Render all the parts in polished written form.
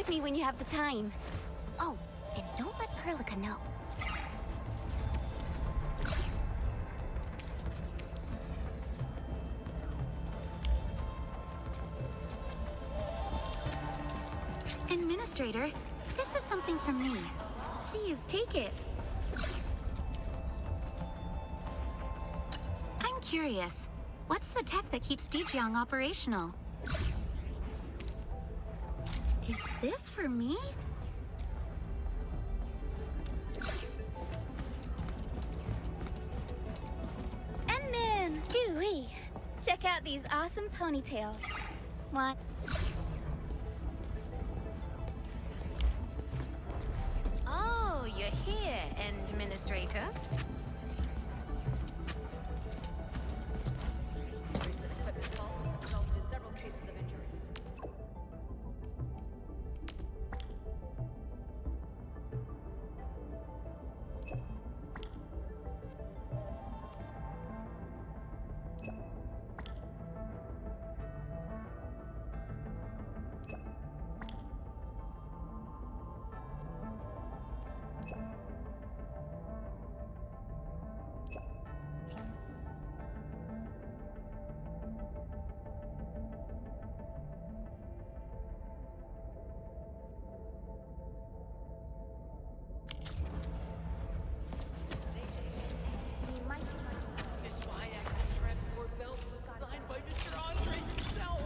with me when you have the time. Oh, and don't let Perlica know. Administrator, this is something from me. Please, take it. I'm curious. What's the tech that keeps Dejiang operational? Is this for me? Endman! Gooey! Check out these awesome ponytails. What? Oh, you're here, Administrator. Recent equipment faults resulted in several cases of injuries. This Y-axis transport belt was designed by Mr. Andre himself.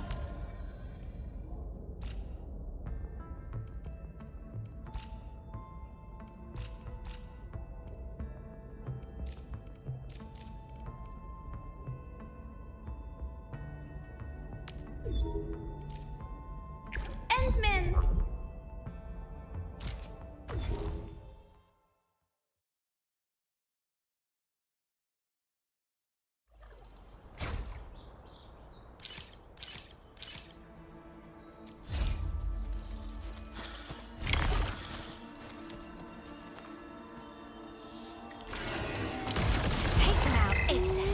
Endman! Take them out, ASAP.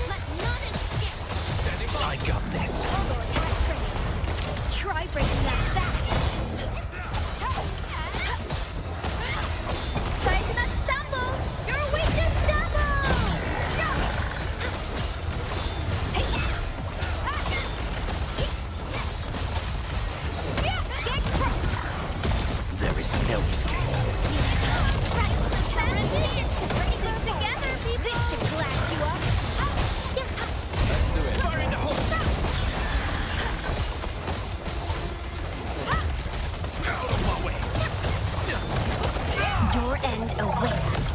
Let none escape. I got this. Combo attack ready. Try breaking that back. Try to not stumble. You're weak to stumble. Get crushed. There is no escape. Together, people. This should glass you up. Let's do it. Fire in the hole. Out of my way. Your end awaits.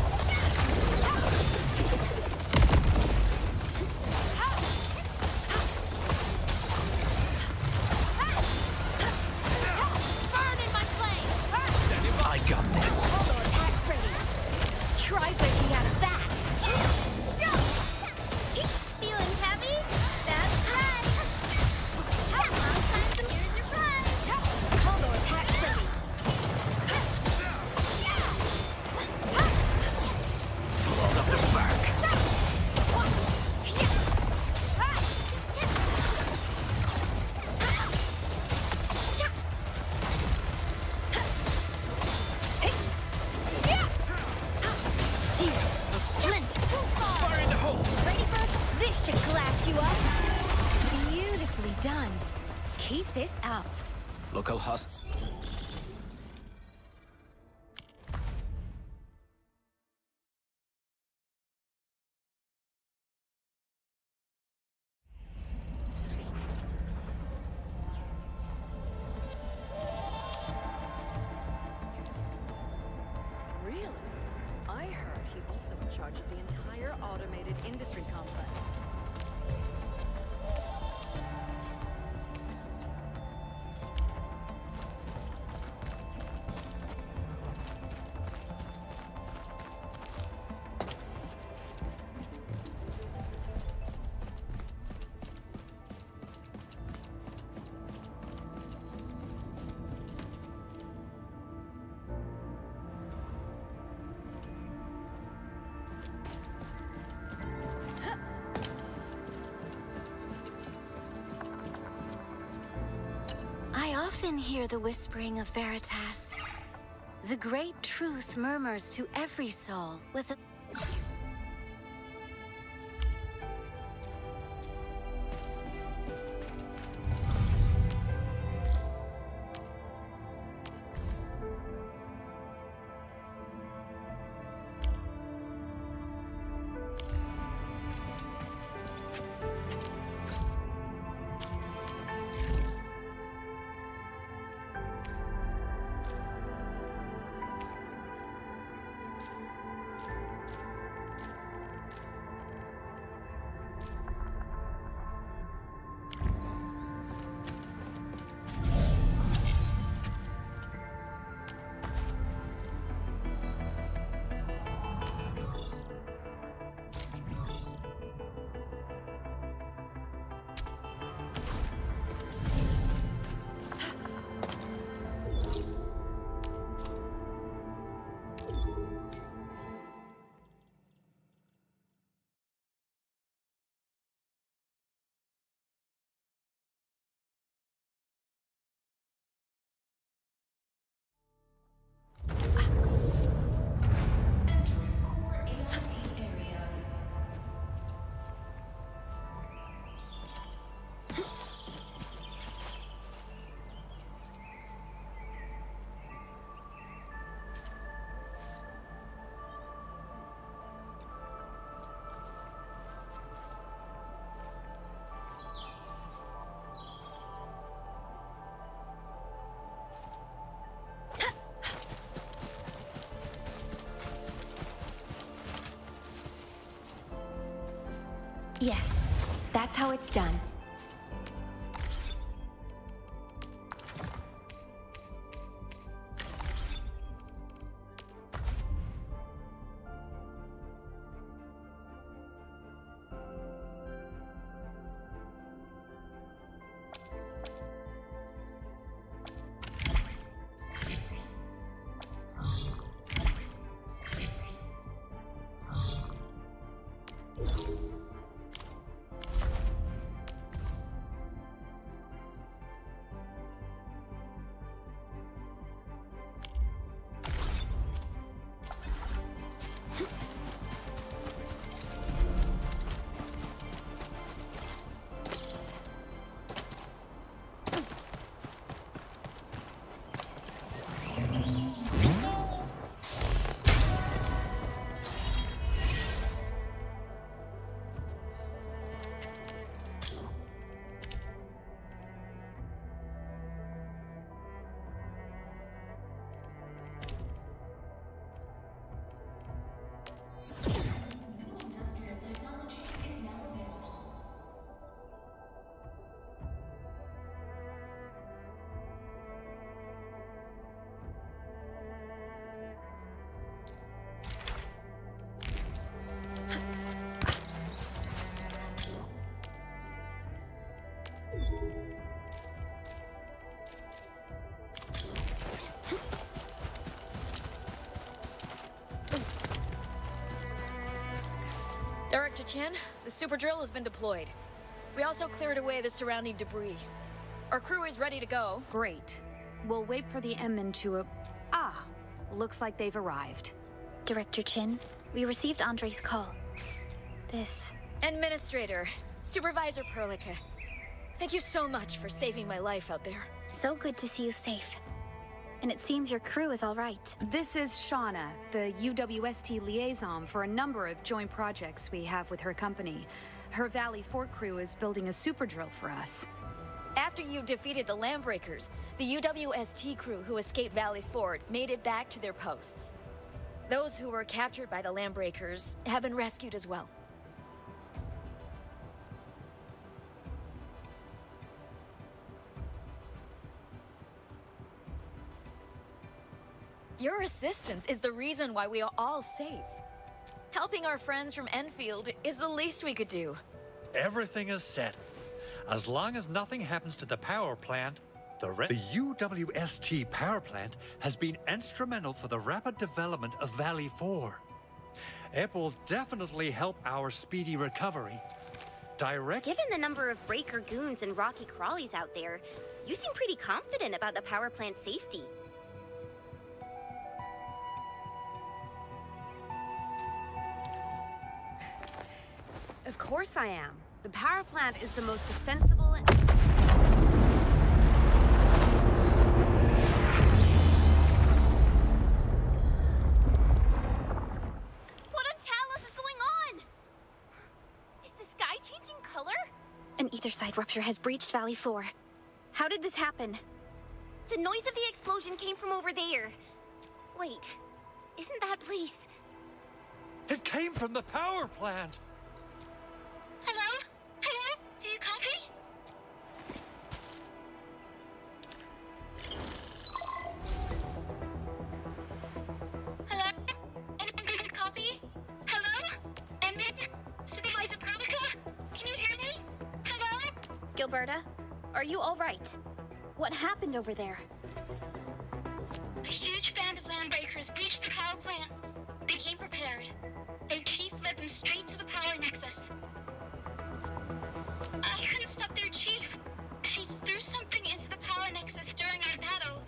Burn in my flame. I got this. Combo attack ready. Try breaking out of that. Feeling heavy? That's right. Sometimes here's your prize. Combo attack ready. Blown up the back. Fire in the hole. Ready for this? Should glass you up. Beautifully done. Keep this up. Local host. Really? I heard he's also in charge of the entire automated industry complex. often hear the whispering of Veritas. The great truth murmurs to every soul with a... Yes, that's how it's done. Director Chen, the super drill has been deployed. We also cleared away the surrounding debris. Our crew is ready to go. Great. We'll wait for the Emmen to... looks like they've arrived. Director Chin, we received Andre's call. This... Administrator, Supervisor Perlica, thank you so much for saving my life out there. So good to see you safe. And it seems your crew is all right. This is Shauna, the UWST liaison for a number of joint projects we have with her company. Her Valley Fort crew is building a super drill for us. After you defeated the Landbreakers, the UWST crew who escaped Valley Fort made it back to their posts. Those who were captured by the Landbreakers have been rescued as well. Your assistance is the reason why we are all safe. Helping our friends from Endfield is the least we could do. Everything is set. As long as nothing happens to the power plant, the UWST power plant has been instrumental for the rapid development of Valley 4. It will definitely help our speedy recovery. Given the number of breaker goons and rocky crawlies out there, You seem pretty confident about the power plant's safety. Of course I am. The power plant is the most defensible and... What on Talos is going on? Is the sky changing color? An ether side rupture has breached Valley 4. How did this happen? The noise of the explosion came from over there. Wait, isn't that place? It came from the power plant! Hello? Hello? Do you copy? Hello? Anyone can copy? Hello? Ended? Supervisor Prodica? Can you hear me? Hello? Gilberta, are you all right? What happened over there? A huge band of landbreakers breached the power plant. They came prepared. Their chief led them straight to the power nexus. I couldn't stop their chief. She threw something into the power nexus during our battle.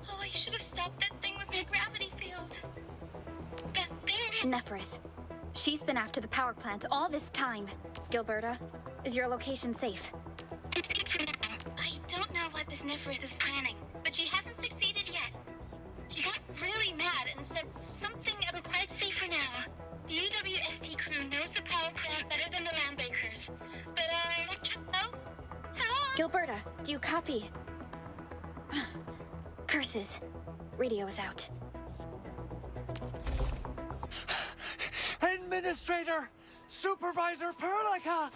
Oh, I should have stopped that thing with my gravity field. That thing... Neferith. She's been after the power plant all this time. Gilberta, is your location safe? I don't know what this Neferith is planning, but she hasn't succeeded yet. She got really mad and said something about quiet safe for now. The UWST crew knows the power plant better than the landbreakers. But, hello? Hello? Gilberta, do you copy? Curses. Radio is out. Administrator! Supervisor Perlica!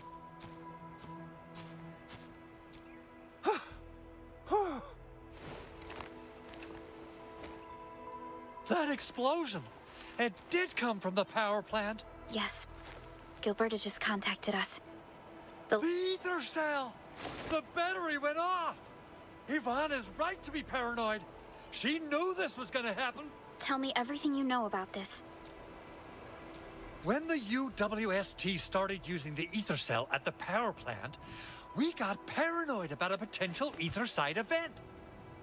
That explosion! It did come from the power plant! Yes. Gilberta just contacted us. The ether cell! The battery went off! Yvonne is right to be paranoid. She knew this was gonna happen. Tell me everything you know about this. When the UWST started using the ether cell at the power plant, we got paranoid about a potential ether side event.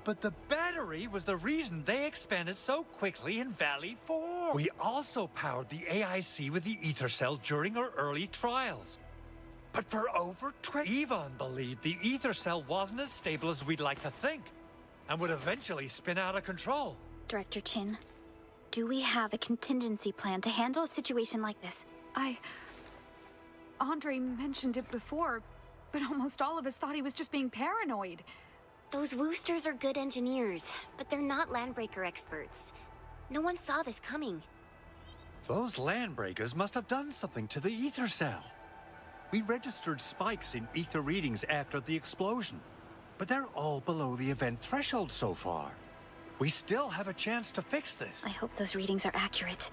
But the battery was the reason they expanded so quickly in Valley 4. We also powered the AIC with the ether cell during our early trials. But for over 20... Yvonne believed the ether cell wasn't as stable as we'd like to think, and would eventually spin out of control. Director Chin, do we have a contingency plan to handle a situation like this? Andre mentioned it before, but almost all of us thought he was just being paranoid. Those Woosters are good engineers, but they're not landbreaker experts. No one saw this coming. Those landbreakers must have done something to the ether cell. We registered spikes in ether readings after the explosion, but they're all below the event threshold so far. We still have a chance to fix this. I hope those readings are accurate.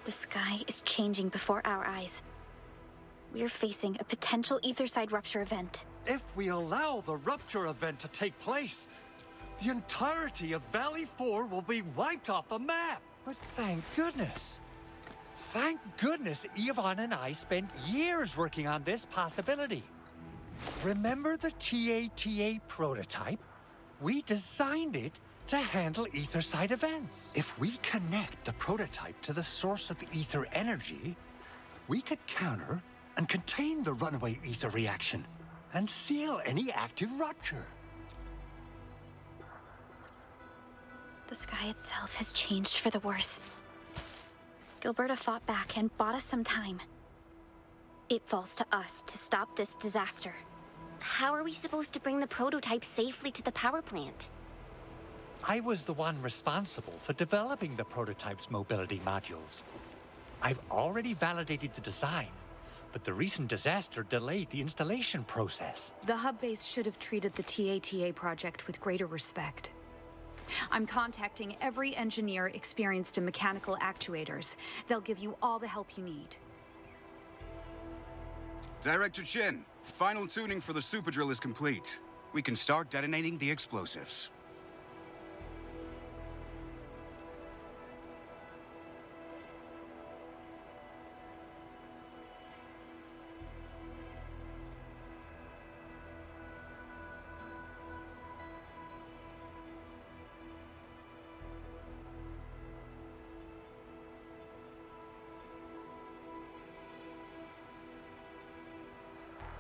The sky is changing before our eyes. We're facing a potential ether side rupture event. If we allow the rupture event to take place, the entirety of Valley 4 will be wiped off the map. But thank goodness. Thank goodness Yvonne and I spent years working on this possibility. Remember the TATA prototype? We designed it to handle ether side events. If we connect the prototype to the source of ether energy, we could counter and contain the runaway ether reaction and seal any active rupture. The sky itself has changed for the worse. Gilberta fought back and bought us some time. It falls to us to stop this disaster. How are we supposed to bring the prototype safely to the power plant? I was the one responsible for developing the prototype's mobility modules. I've already validated the design, but the recent disaster delayed the installation process. The hub base should have treated the TATA project with greater respect. I'm contacting every engineer experienced in mechanical actuators. They'll give you all the help you need. Director Chin, final tuning for the super drill is complete. We can start detonating the explosives.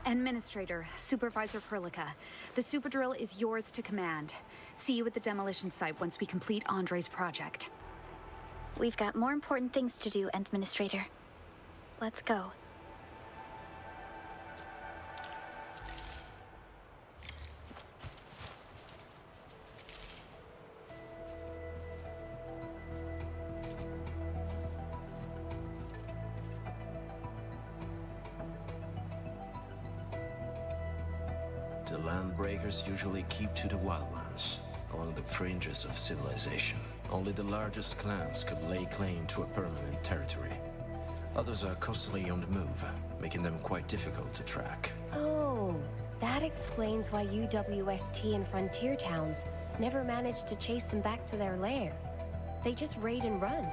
Administrator, Supervisor Perlica, the Superdrill is yours to command. See you at the demolition site once we complete Andre's project. We've got more important things to do, Administrator. Let's go. The Landbreakers usually keep to the wildlands, along the fringes of civilization. Only the largest clans could lay claim to a permanent territory. Others are constantly on the move, making them quite difficult to track. Oh, that explains why UWST and frontier towns never managed to chase them back to their lair. They just raid and run.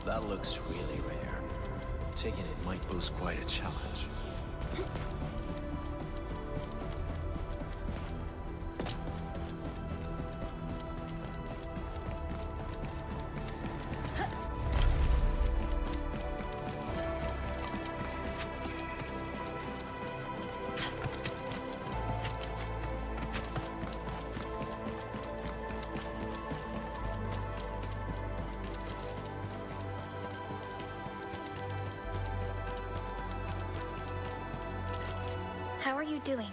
That looks really rare. Taking it might pose quite a challenge. How are you doing?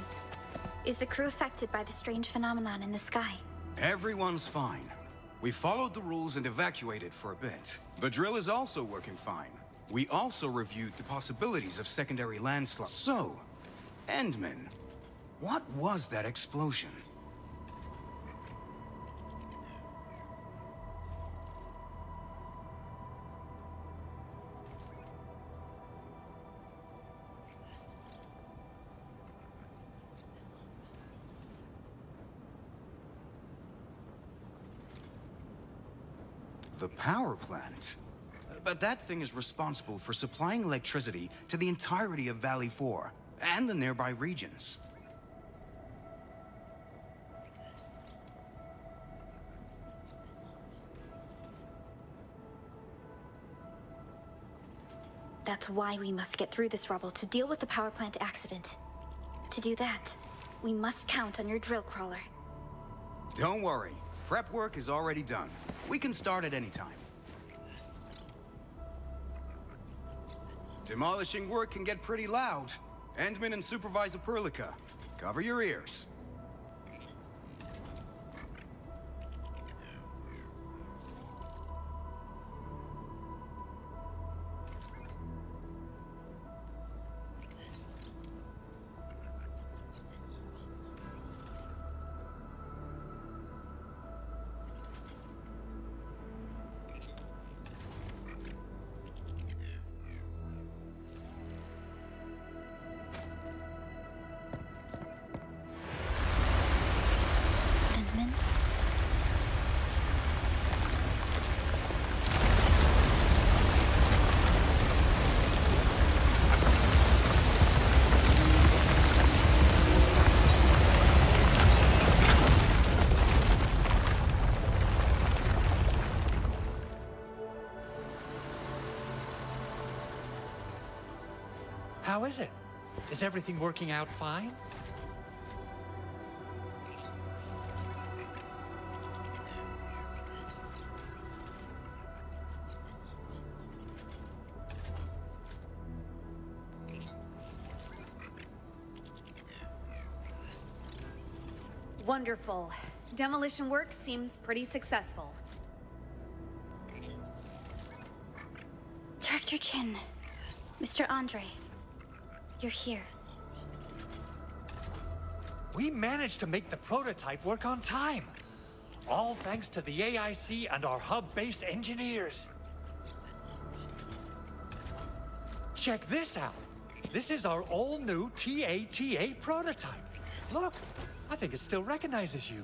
Is the crew affected by the strange phenomenon in the sky? Everyone's fine. We followed the rules and evacuated for a bit. The drill is also working fine. We also reviewed the possibilities of secondary landslides. So, Endman, what was that explosion? The power plant? But that thing is responsible for supplying electricity to the entirety of Valley 4 and the nearby regions. That's why we must get through this rubble to deal with the power plant accident. To do that, we must count on your drill crawler. Don't worry. Prep work is already done. We can start at any time. Demolishing work can get pretty loud. Endman and Supervisor Perlica, cover your ears. How is it? Is everything working out fine? Wonderful. Demolition work seems pretty successful. Director Chin, Mr. Andre, you're here. We managed to make the prototype work on time. All thanks to the AIC and our hub-based engineers. Check this out. This is our all-new TATA prototype. Look, I think it still recognizes you.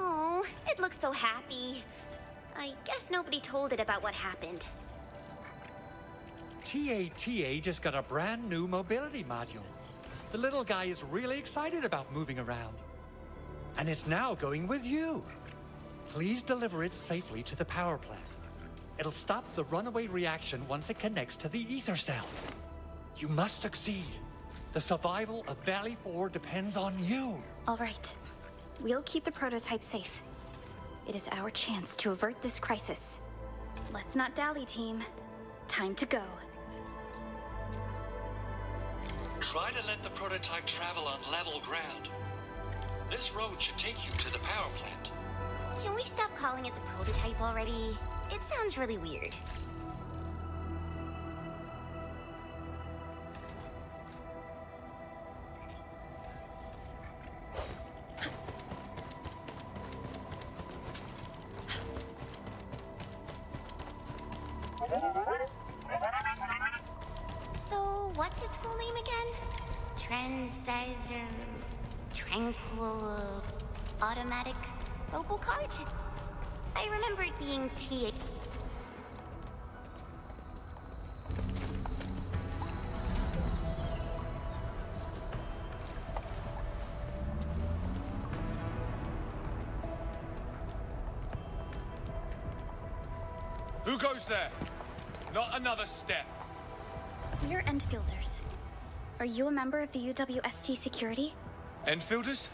Oh, it looks so happy. I guess nobody told it about what happened. TATA just got a brand new mobility module. The little guy is really excited about moving around. And it's now going with you. Please deliver it safely to the power plant. It'll stop the runaway reaction once it connects to the ether cell. You must succeed. The survival of Valley 4 depends on you. All right. We'll keep the prototype safe. It is our chance to avert this crisis. Let's not dally, team. Time to go. Try to let the prototype travel on level ground. This road should take you to the power plant. Can we stop calling it the prototype already? It sounds really weird. So, what's its full name again? Tranquil Automatic Robocart? I remember it being TA. Who goes there? Not another step. We're Endfielders. Are you a member of the UWST security? Endfielders?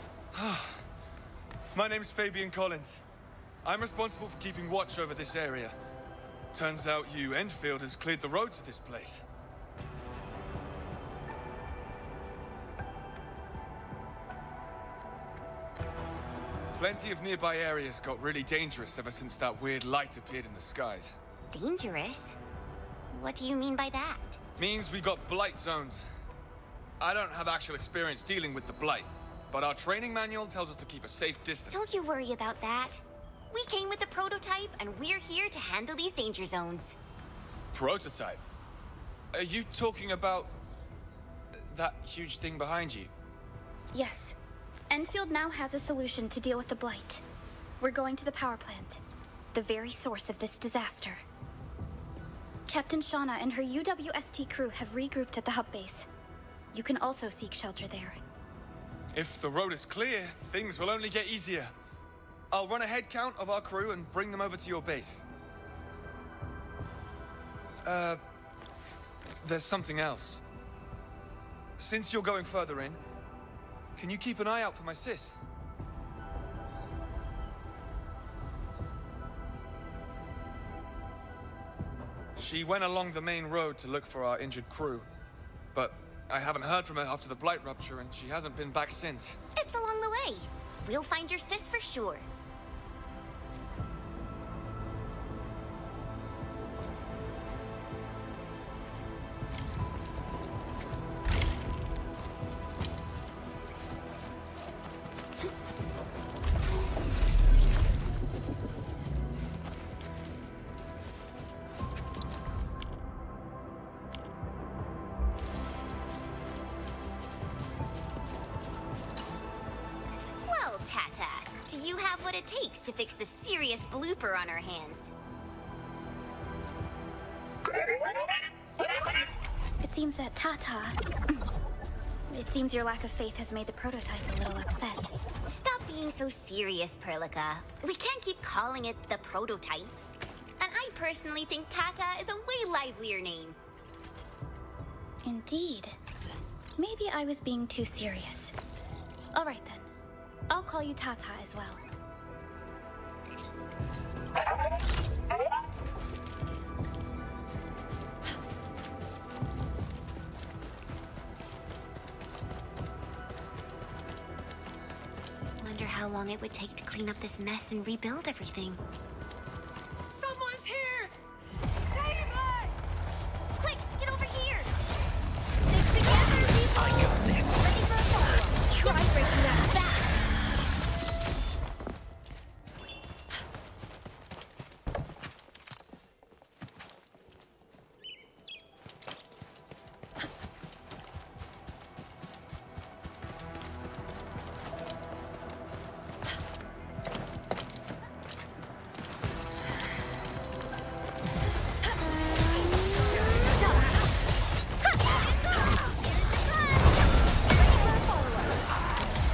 My name's Fabian Collins. I'm responsible for keeping watch over this area. Turns out Endfield has cleared the road to this place. Plenty of nearby areas got really dangerous ever since that weird light appeared in the skies. Dangerous? What do you mean by that? Means we got blight zones. I don't have actual experience dealing with the blight, but our training manual tells us to keep a safe distance. Don't you worry about that. We came with the prototype, and we're here to handle these danger zones. Prototype? Are you talking about that huge thing behind you? Yes. Endfield now has a solution to deal with the blight. We're going to the power plant, the very source of this disaster. Captain Shauna and her UWST crew have regrouped at the hub base. You can also seek shelter there. If the road is clear, things will only get easier. I'll run a head count of our crew and bring them over to your base. There's something else. Since you're going further in, can you keep an eye out for my sis? She went along the main road to look for our injured crew, but I haven't heard from her after the blight rupture, and she hasn't been back since. It's along the way. We'll find your sis for sure. Well, Tata, do you have what it takes to fix the serious blooper on our hands? It seems that Tata... It seems your lack of faith has made the prototype a little upset. Stop being so serious, Perlica. We can't keep calling it the prototype. And I personally think Tata is a way livelier name. Indeed. Maybe I was being too serious. All right then. I'll call you Tata as well. Wonder how long it would take to clean up this mess and rebuild everything. Someone's here! Save us! Quick, get over here! Stick together, people! I got this. Ready for a follow-up. Try breaking that back.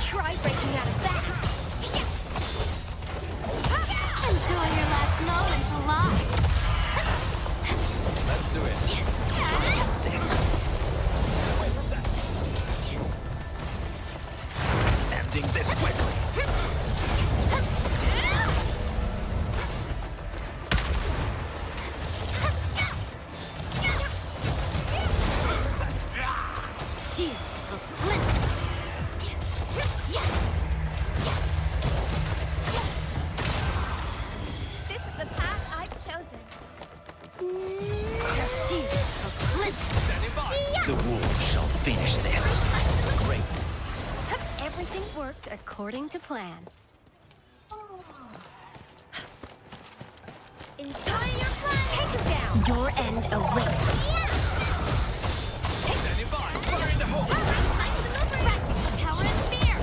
Try breaking out of that. Enjoy your last moments alive. Let's do it. This. Ending this quickly. Shield shall splinter. This is the path I've chosen. Shield shall splinter. Standing by. The wolves shall finish this. Great. Everything worked according to plan. Enjoy your fun. Take him down. Your end awaits. Standing by. Fire in the hole. Practice the power of fear.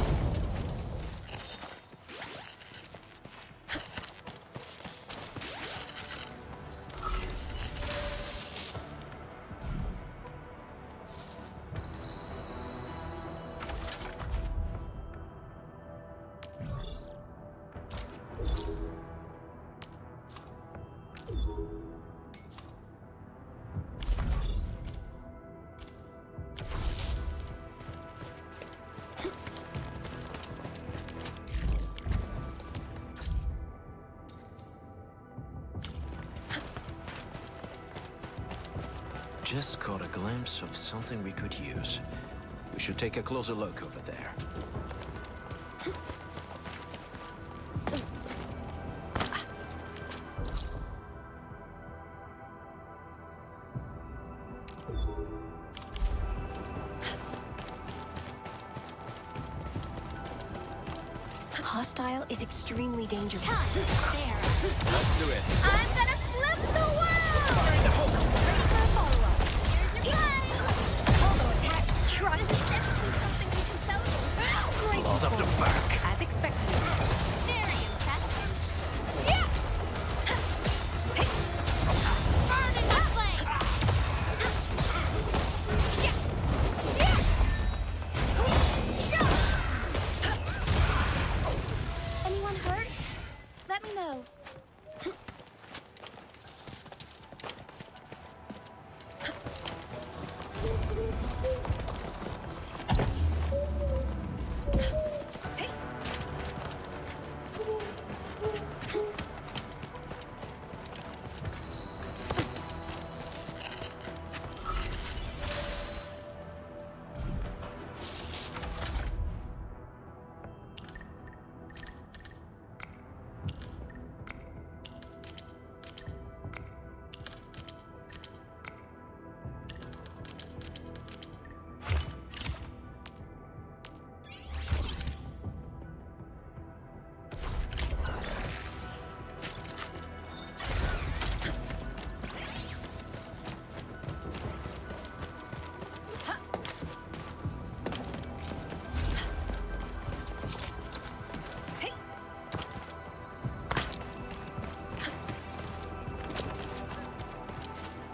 just caught a glimpse of something we could use. We should take a closer look over there. Hostile is extremely dangerous. Let's do it. I'm gonna flip the world! Ready for a follow-up. Here's your prize! Combo attack. Trust me, definitely something we can celebrate. Great Load up the performance. back. As expected. Very impressive. Yeah! Burn in my flame! Anyone hurt? Let me know.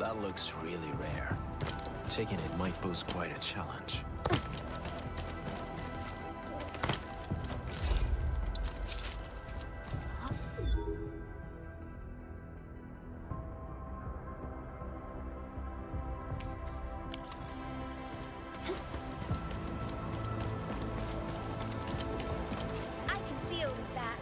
That looks really rare. Taking it might pose quite a challenge. I can deal with that.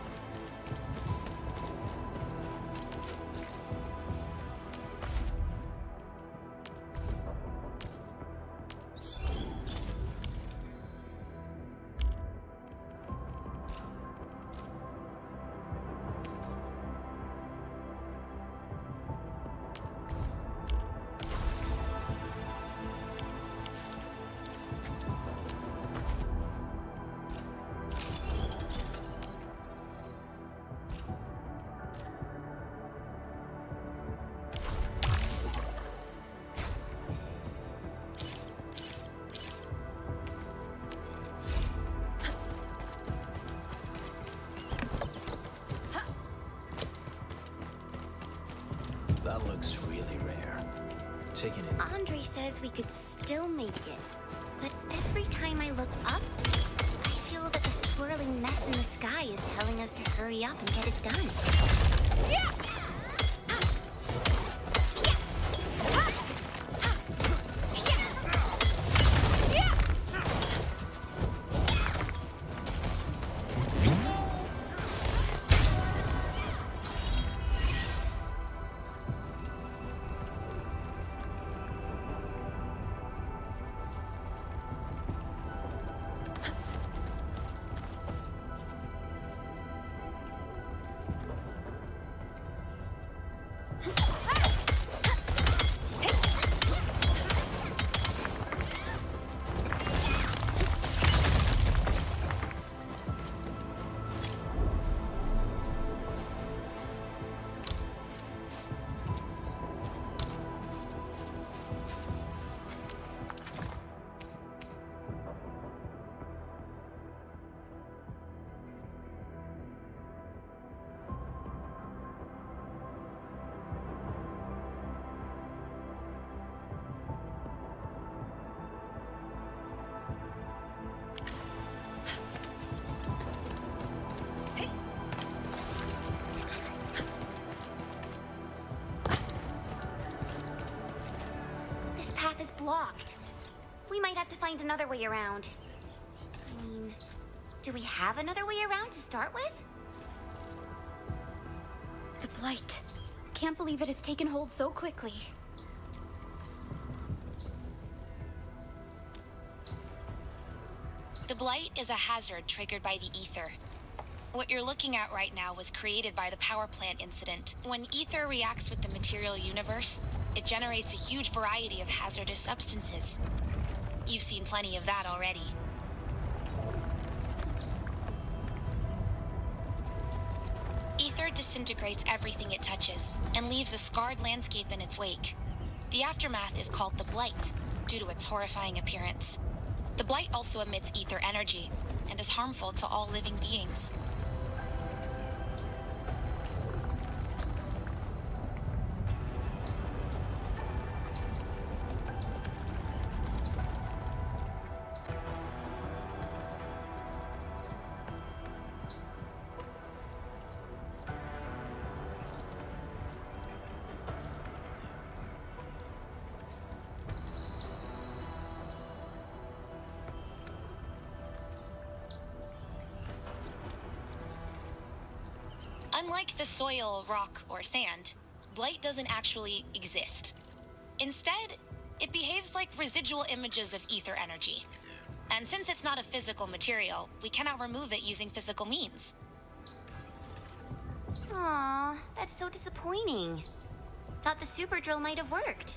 That looks really rare. Taking it. Andre says we could still make it. But every time I look up, I feel that the swirling mess in the sky is telling us to hurry up and get it done. This path is blocked. We might have to find another way around. I mean, do we have another way around to start with? The blight. Can't believe it has taken hold so quickly. The Blight is a hazard triggered by the ether. What you're looking at right now was created by the power plant incident. When ether reacts with the material universe, it generates a huge variety of hazardous substances. You've seen plenty of that already. Ether disintegrates everything it touches and leaves a scarred landscape in its wake. The aftermath is called the Blight, due to its horrifying appearance. The Blight also emits ether energy and is harmful to all living beings. Unlike the soil, rock, or sand, Blight doesn't actually exist. Instead, it behaves like residual images of ether energy. And since it's not a physical material, we cannot remove it using physical means. Aw, that's so disappointing. Thought the super drill might have worked.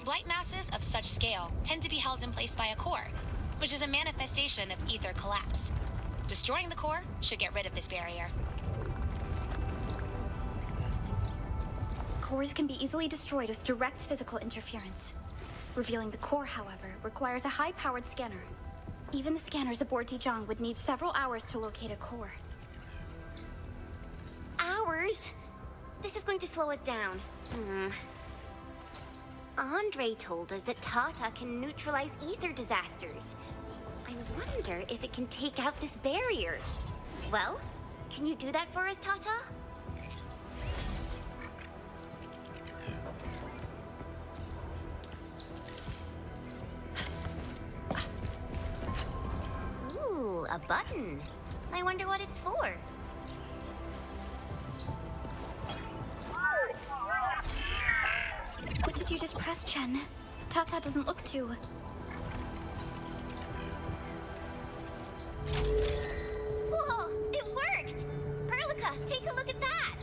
Blight masses of such scale tend to be held in place by a core, which is a manifestation of ether collapse. Destroying the core should get rid of this barrier. Cores can be easily destroyed with direct physical interference. Revealing the core, however, requires a high-powered scanner. Even the scanners aboard Dijon would need several hours to locate a core. Hours? This is going to slow us down. Andre told us that Tata can neutralize ether disasters. I wonder if it can take out this barrier. Well, can you do that for us, Tata? Ooh, a button. I wonder what it's for. What did you just press, Chen? Tata doesn't look too... Whoa, it worked! Perlica, take a look at that!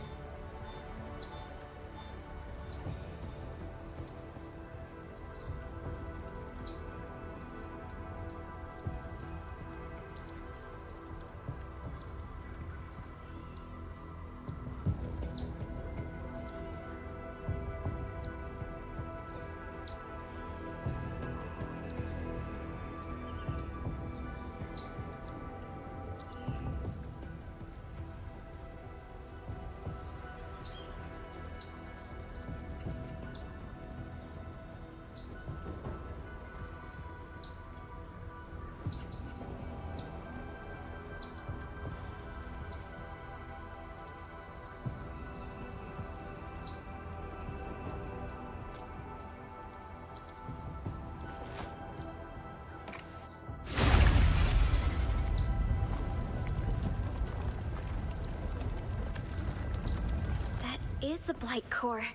Is the Blight core.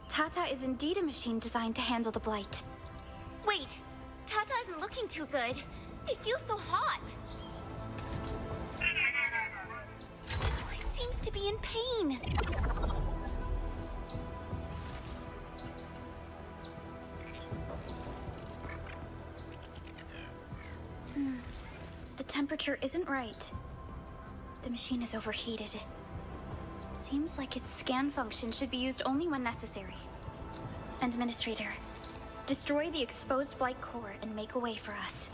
Tata is indeed a machine designed to handle the Blight. Wait, Tata isn't looking too good. It feels so hot. Oh, it seems to be in pain. The temperature isn't right. The machine is overheated. Seems like its scan function should be used only when necessary. Administrator, destroy the exposed Blight core and make a way for us.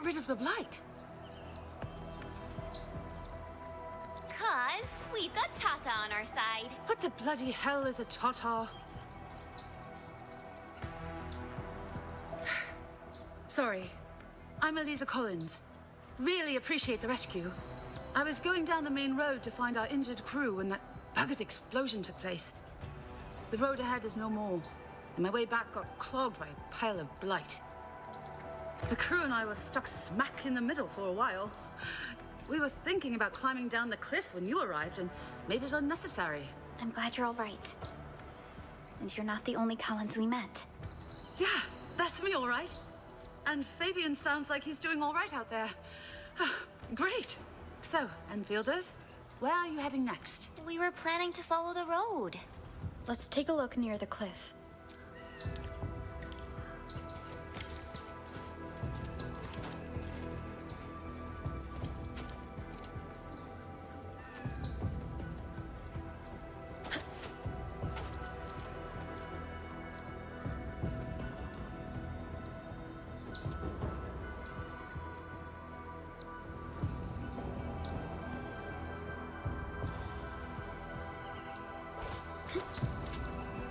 rid of the blight? 'Cause we've got Tata on our side. What the bloody hell is a Tata? Sorry. I'm Eliza Collins. Really appreciate the rescue. I was going down the main road to find our injured crew when that buggered explosion took place. The road ahead is no more, and my way back got clogged by a pile of blight. The crew and I were stuck smack in the middle for a while. We were thinking about climbing down the cliff when you arrived and made it unnecessary. I'm glad you're all right. And you're not the only Collins we met. Yeah, that's me, all right. And Fabian sounds like he's doing all right out there. Great. So, Enfielders, where are you heading next? We were planning to follow the road. Let's take a look near the cliff.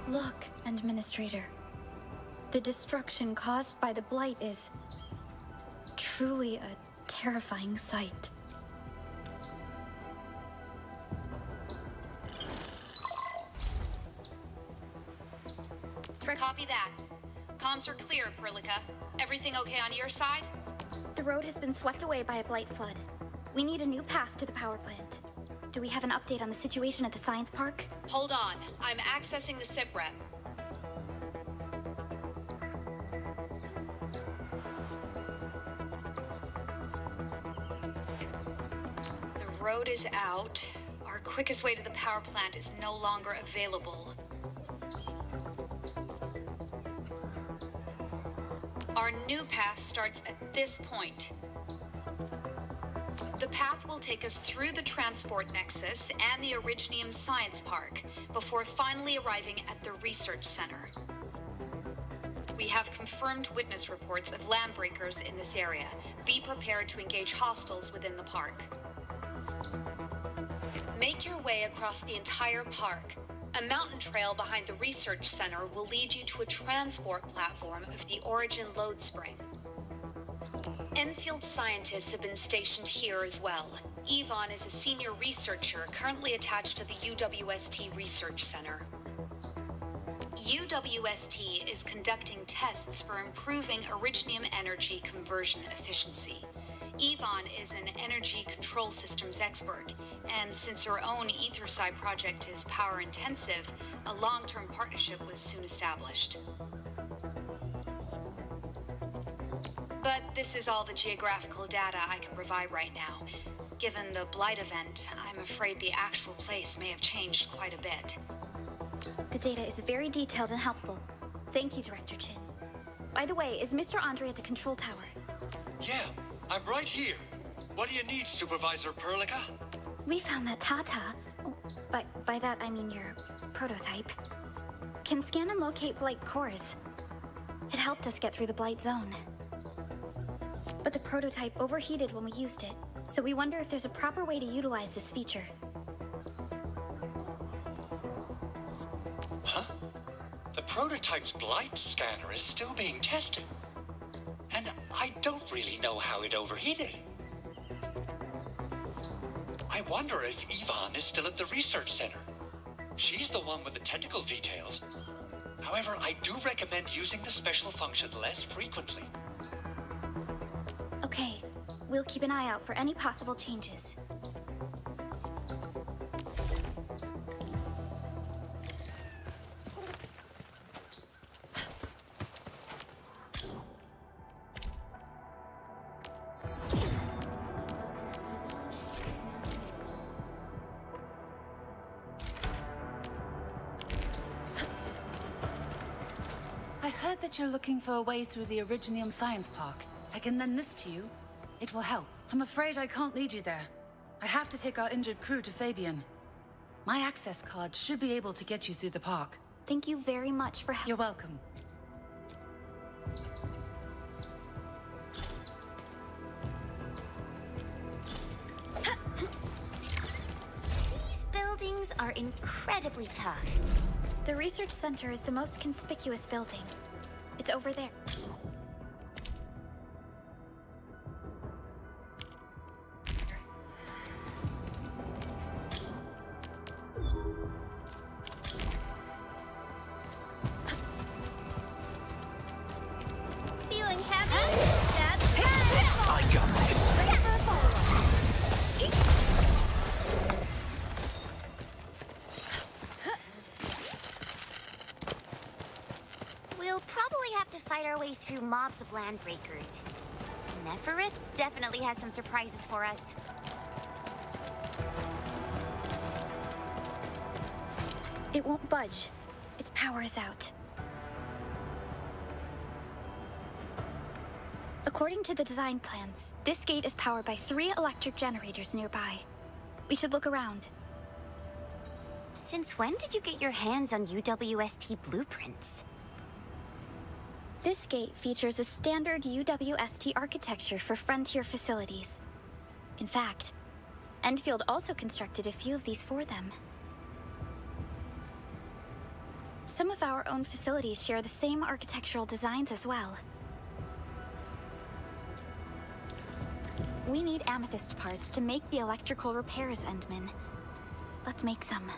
Look, Administrator. The destruction caused by the Blight is truly a terrifying sight. Copy that. Comms are clear, Perlica. Everything okay on your side? The road has been swept away by a Blight flood. We need a new path to the power plant. Do we have an update on the situation at the science park? Hold on. I'm accessing the SIP rep. The road is out. Our quickest way to the power plant is no longer available. Our new path starts at this point. The path will take us through the transport nexus and the Originium Science Park before finally arriving at the research center. We have confirmed witness reports of landbreakers in this area. Be prepared to engage hostiles within the park. Make your way across the entire park. A mountain trail behind the research center will lead you to a transport platform of the Origin load spring. Enfield scientists have been stationed here as well. Yvonne is a senior researcher currently attached to the UWST Research Center. UWST is conducting tests for improving Originium energy conversion efficiency. Yvonne is an energy control systems expert, and since her own Ethersci project is power intensive, a long-term partnership was soon established. But this is all the geographical data I can provide right now. Given the Blight event, I'm afraid the actual place may have changed quite a bit. The data is very detailed and helpful. Thank you, Director Chin. By the way, is Mr. Andre at the control tower? Yeah, I'm right here. What do you need, Supervisor Perlica? We found that Tata, by that I mean your prototype, can scan and locate Blight cores. It helped us get through the Blight zone. But the prototype overheated when we used it, so we wonder if there's a proper way to utilize this feature. Huh? The prototype's Blight scanner is still being tested. And I don't really know how it overheated. I wonder if Yvonne is still at the research center. She's the one with the technical details. However, I do recommend using the special function less frequently. Okay, we'll keep an eye out for any possible changes. I heard that you're looking for a way through the Originium Science Park. I can lend this to you. It will help. I'm afraid I can't lead you there. I have to take our injured crew to Fabian. My access card should be able to get you through the park. Thank you very much for help. You're welcome. things are incredibly tough. The research center is the most conspicuous building. It's over there. Feeling heavy? That's right! I got this. We'll probably have to fight our way through mobs of landbreakers. Neferith definitely has some surprises for us. It won't budge. Its power is out. According to the design plans, this gate is powered by 3 electric generators nearby. We should look around. Since when did you get your hands on UWST blueprints? This gate features a standard UWST architecture for frontier facilities. In fact, Endfield also constructed a few of these for them. Some of our own facilities share the same architectural designs as well. We need amethyst parts to make the electrical repairs, Endman. Let's make some.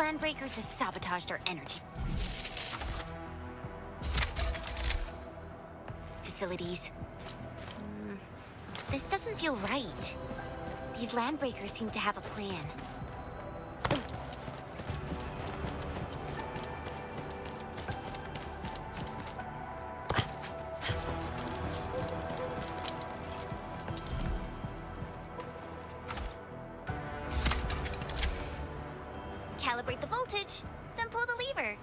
Landbreakers have sabotaged our energy facilities. This doesn't feel right. These Landbreakers seem to have a plan. Calibrate the voltage, then pull the lever.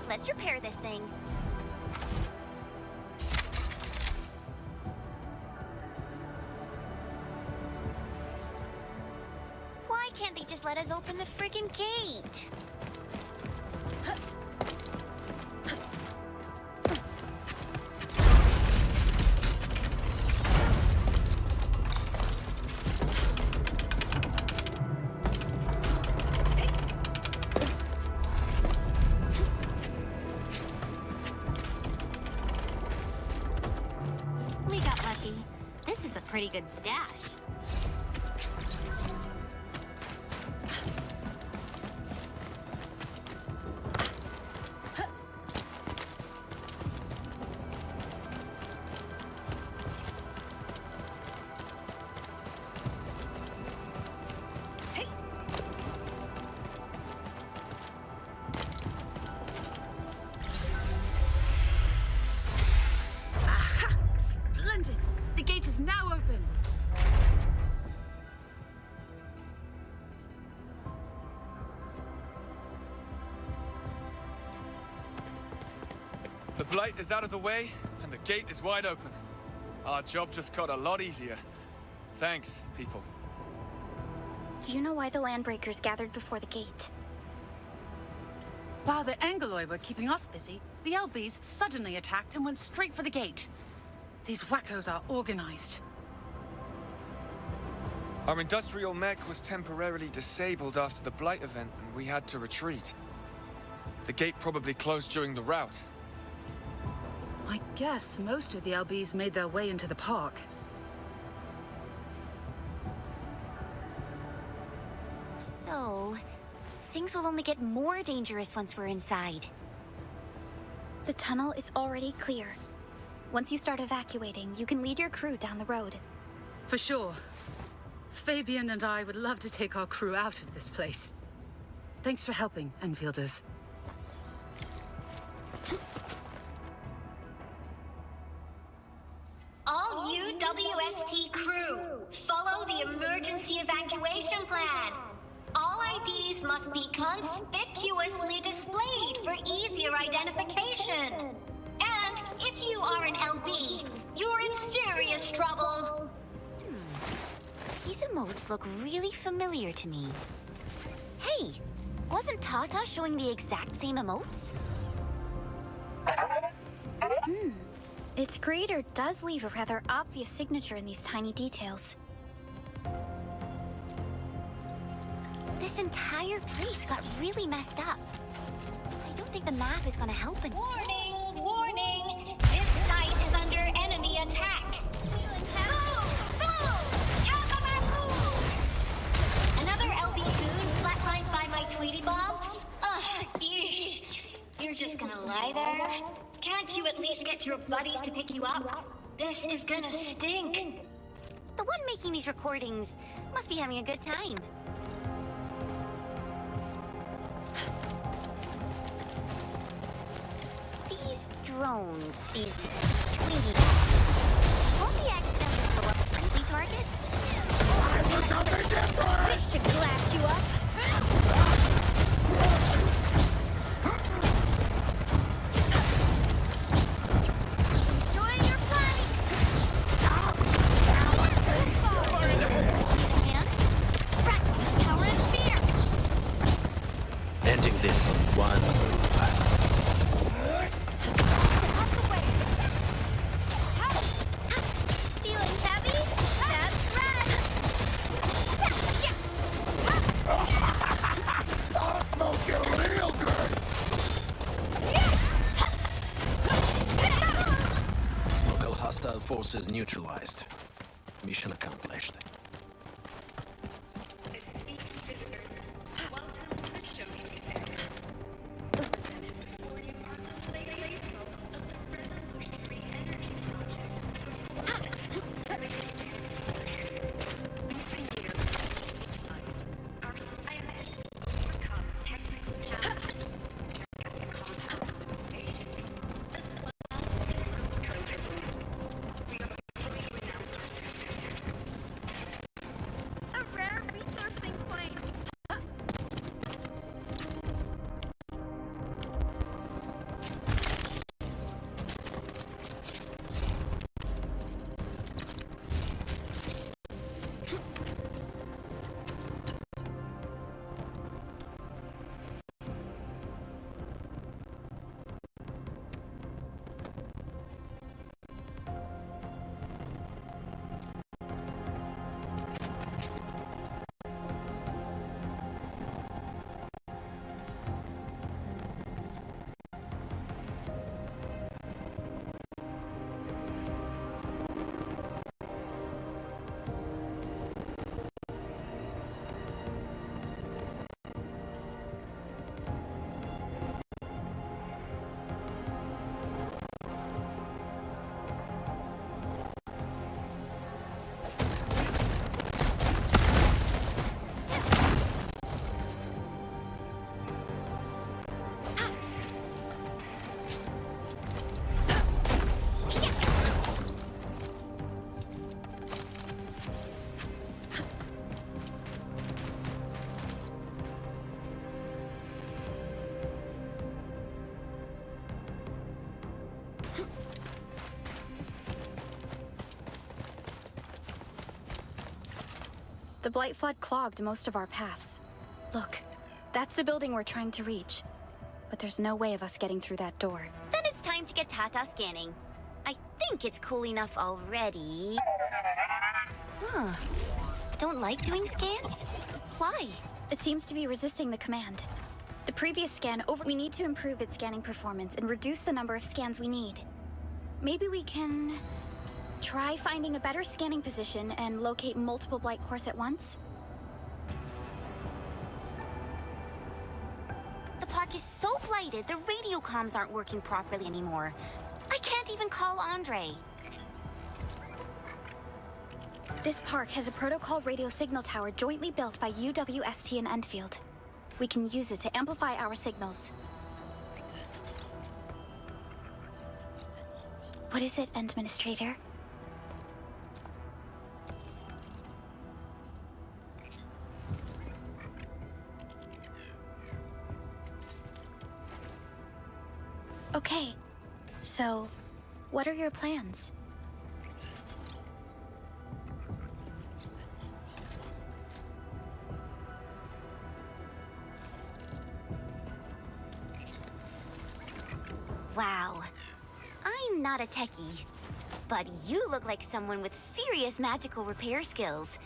Let's repair this thing. Why can't they just let us open the friggin' gate? Pretty good stash. Aha! Splendid! The gate is now open. The blight is out of the way, and the gate is wide open. Our job just got a lot easier. Thanks, people. Do you know why the Landbreakers gathered before the gate? While the Angeloi were keeping us busy, the LBs suddenly attacked and went straight for the gate. These wackos are organized. Our industrial mech was temporarily disabled after the blight event, and we had to retreat. The gate probably closed during the rout. I guess most of the LBs made their way into the park. So, things will only get more dangerous once we're inside. The tunnel is already clear. Once you start evacuating, you can lead your crew down the road. For sure. Fabian and I would love to take our crew out of this place. Thanks for helping, Enfielders. All UWST crew, follow the emergency evacuation plan. All IDs must be conspicuously displayed for easier identification. And if you are an LB, you're in serious trouble. These emotes look really familiar to me. Hey, wasn't Tata showing the exact same emotes? Its creator does leave a rather obvious signature in these tiny details. This entire place got really messed up. I don't think the map is gonna help anything. Warning! Warning! This site is under enemy attack! Another LB goon flatlined by my Tweety bomb? Ugh, yeesh. You're just gonna lie there? Can't you at least get your buddies to pick you up? This is gonna stink. The one making these recordings must be having a good time. These drones, these Tweety bombs, won't they accidentally blow up friendly targets? Something different! This should blast you up! Enjoy your flight! Practice power and fear! Ending this on one move. Feeling heavy? That's right! I'll smoke you real good! Local hostile forces neutralized. Mission accomplished. The Blight Flood clogged most of our paths. Look, that's the building we're trying to reach. But there's no way of us getting through that door. Then it's time to get Tata scanning. I think it's cool enough already. Huh. Don't like doing scans? Why? It seems to be resisting the command. The previous scan we need to improve its scanning performance and reduce the number of scans we need. Maybe we can try finding a better scanning position and locate multiple Blight cores at once? The park is so blighted, the radio comms aren't working properly anymore. I can't even call Andre. This park has a protocol radio signal tower jointly built by UWST and Endfield. We can use it to amplify our signals. What is it, Administrator? Okay, so what are your plans? Wow. I I'm not a techie, but you look like someone with serious magical repair skills.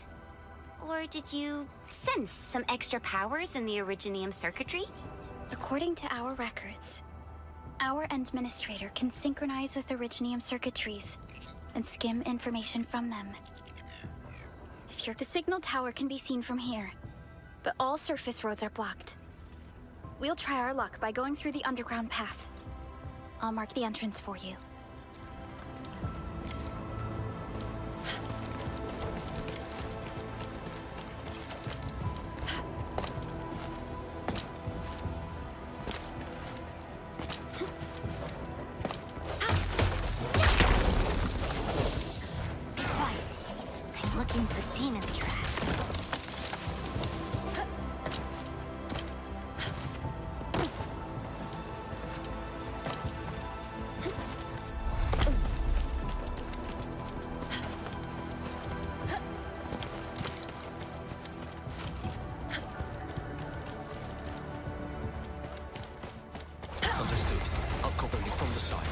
Or did you sense some extra powers in the Originium circuitry? According to our records, our administrator can synchronize with Originium circuitries and skim information from them. The signal tower can be seen from here, but all surface roads are blocked. We'll try our luck by going through the underground path. I'll mark the entrance for you. Be quiet. I'm looking for demon traps. Understood. I'll cover you from the side.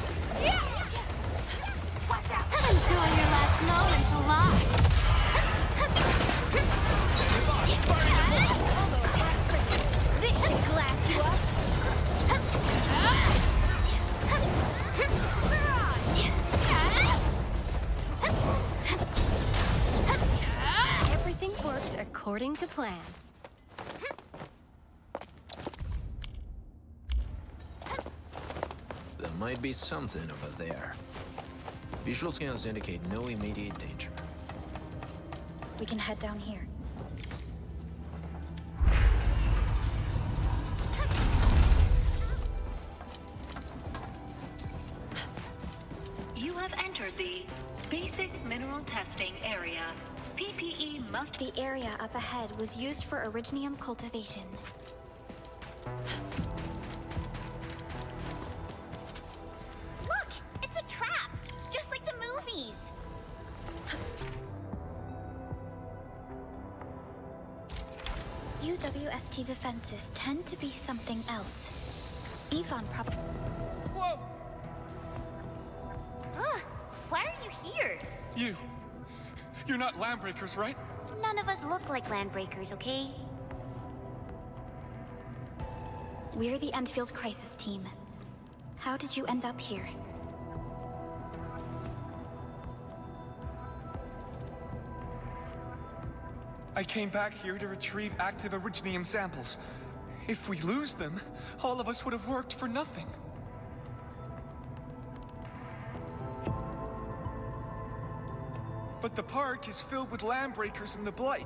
Watch out! Enjoy your last moments alive. This should glass you up. Everything worked according to plan. There might be something over there. Visual scans indicate no immediate danger. We can head down here. You have entered the basic mineral testing area. PPE must... The area up ahead was used for Originium cultivation. Look! It's a trap! Just like the movies! UWST defenses tend to be something else. Yvonne probably... Whoa! Ugh! Why are you here? You're not Landbreakers, right? None of us look like Landbreakers, okay? We're the Endfield Crisis Team. How did you end up here? I came back here to retrieve active Originium samples. If we lose them, all of us would have worked for nothing. But the park is filled with Landbreakers and the Blight.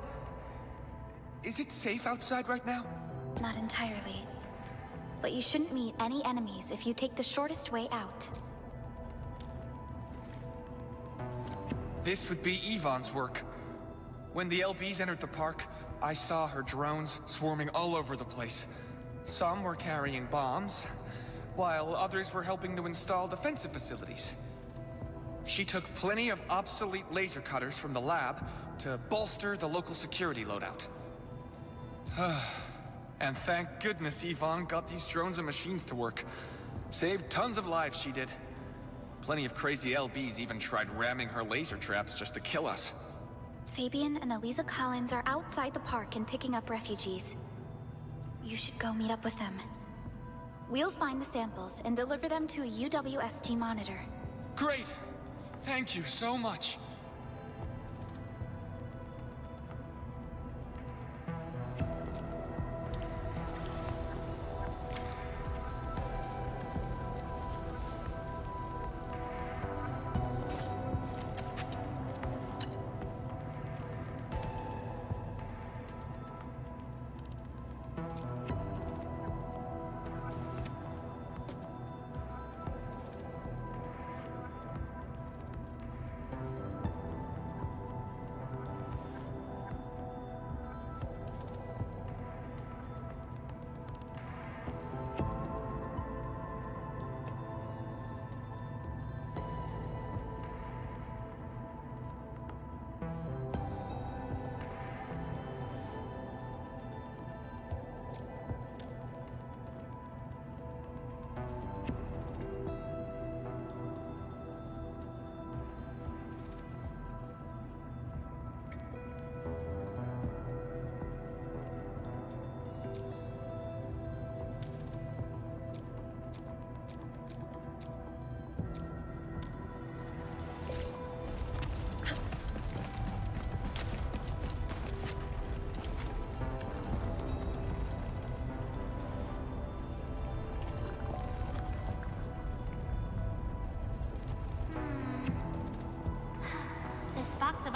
Is it safe outside right now? Not entirely. But you shouldn't meet any enemies if you take the shortest way out. This would be Yvonne's work. When the LBs entered the park, I saw her drones swarming all over the place. Some were carrying bombs, while others were helping to install defensive facilities. She took plenty of obsolete laser cutters from the lab to bolster the local security loadout. And thank goodness Yvonne got these drones and machines to work. Saved tons of lives, she did. Plenty of crazy LBs even tried ramming her laser traps just to kill us. Fabian and Eliza Collins are outside the park and picking up refugees. You should go meet up with them. We'll find the samples and deliver them to a UWST monitor. Great! Thank you so much.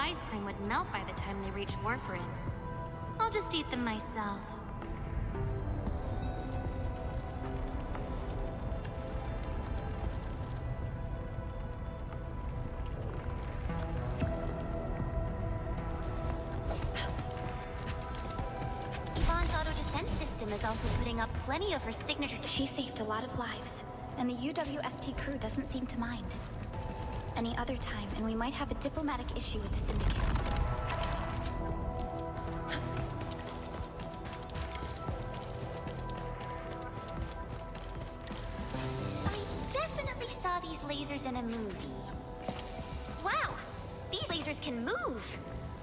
ice cream would melt by the time they reach Warfarin. I'll just eat them myself. Yvonne's auto-defense system is also putting up plenty of her signature. She saved a lot of lives, and the UWST crew doesn't seem to mind. Any other time, and we might have a diplomatic issue with the syndicates. I definitely saw these lasers in a movie. Wow! These lasers can move!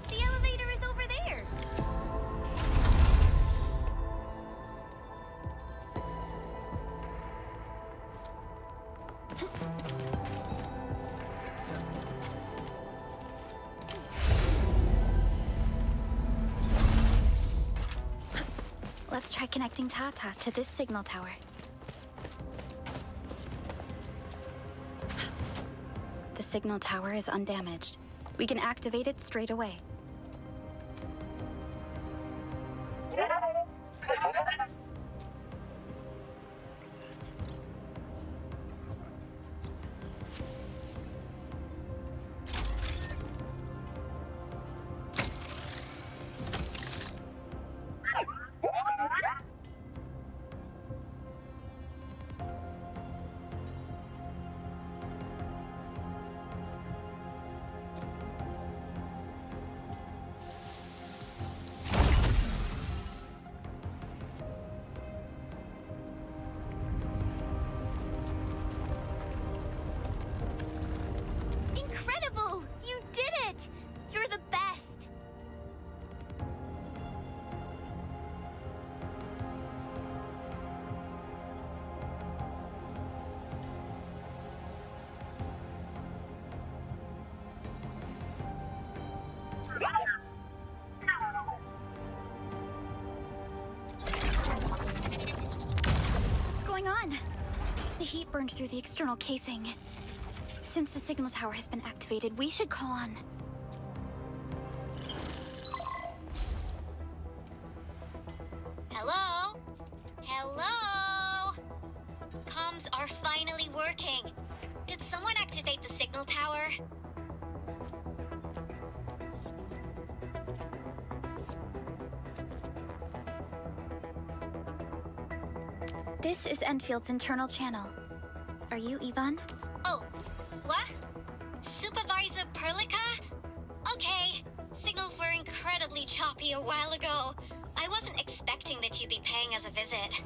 The elevator is over there! Let's try connecting Tata to this signal tower. The signal tower is undamaged. We can activate it straight away. Incredible! You did it! You're the best! What's going on? The heat burned through the external casing. Since the signal tower has been activated, we should call on... Hello? Hello? Comms are finally working. Did someone activate the signal tower? This is Enfield's internal channel. Are you Yvonne? Oh, what? Supervisor Perlica? Okay. Signals were incredibly choppy a while ago. I wasn't expecting that you'd be paying us a visit.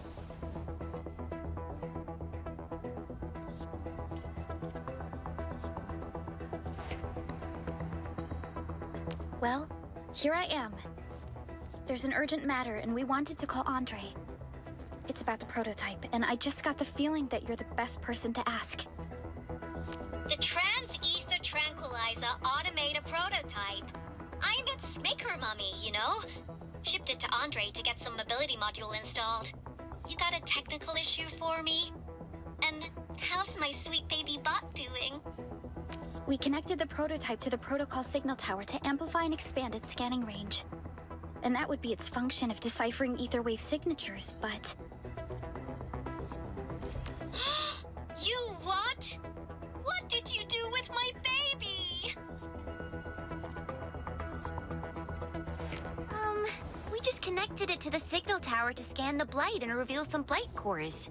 Well, here I am. There's an urgent matter, and we wanted to call Andre. It's about the prototype, and I just got the feeling that you're the best person to ask. The Trans-Ether Tranquilizer Automator Prototype. I'm its maker mummy, you know? Shipped it to Andre to get some mobility module installed. You got a technical issue for me? And how's my sweet baby bot doing? We connected the prototype to the protocol signal tower to amplify and expand its scanning range. And that would be its function of deciphering ether wave signatures, but... You what? What did you do with my baby? We just connected it to the signal tower to scan the blight and reveal some blight cores.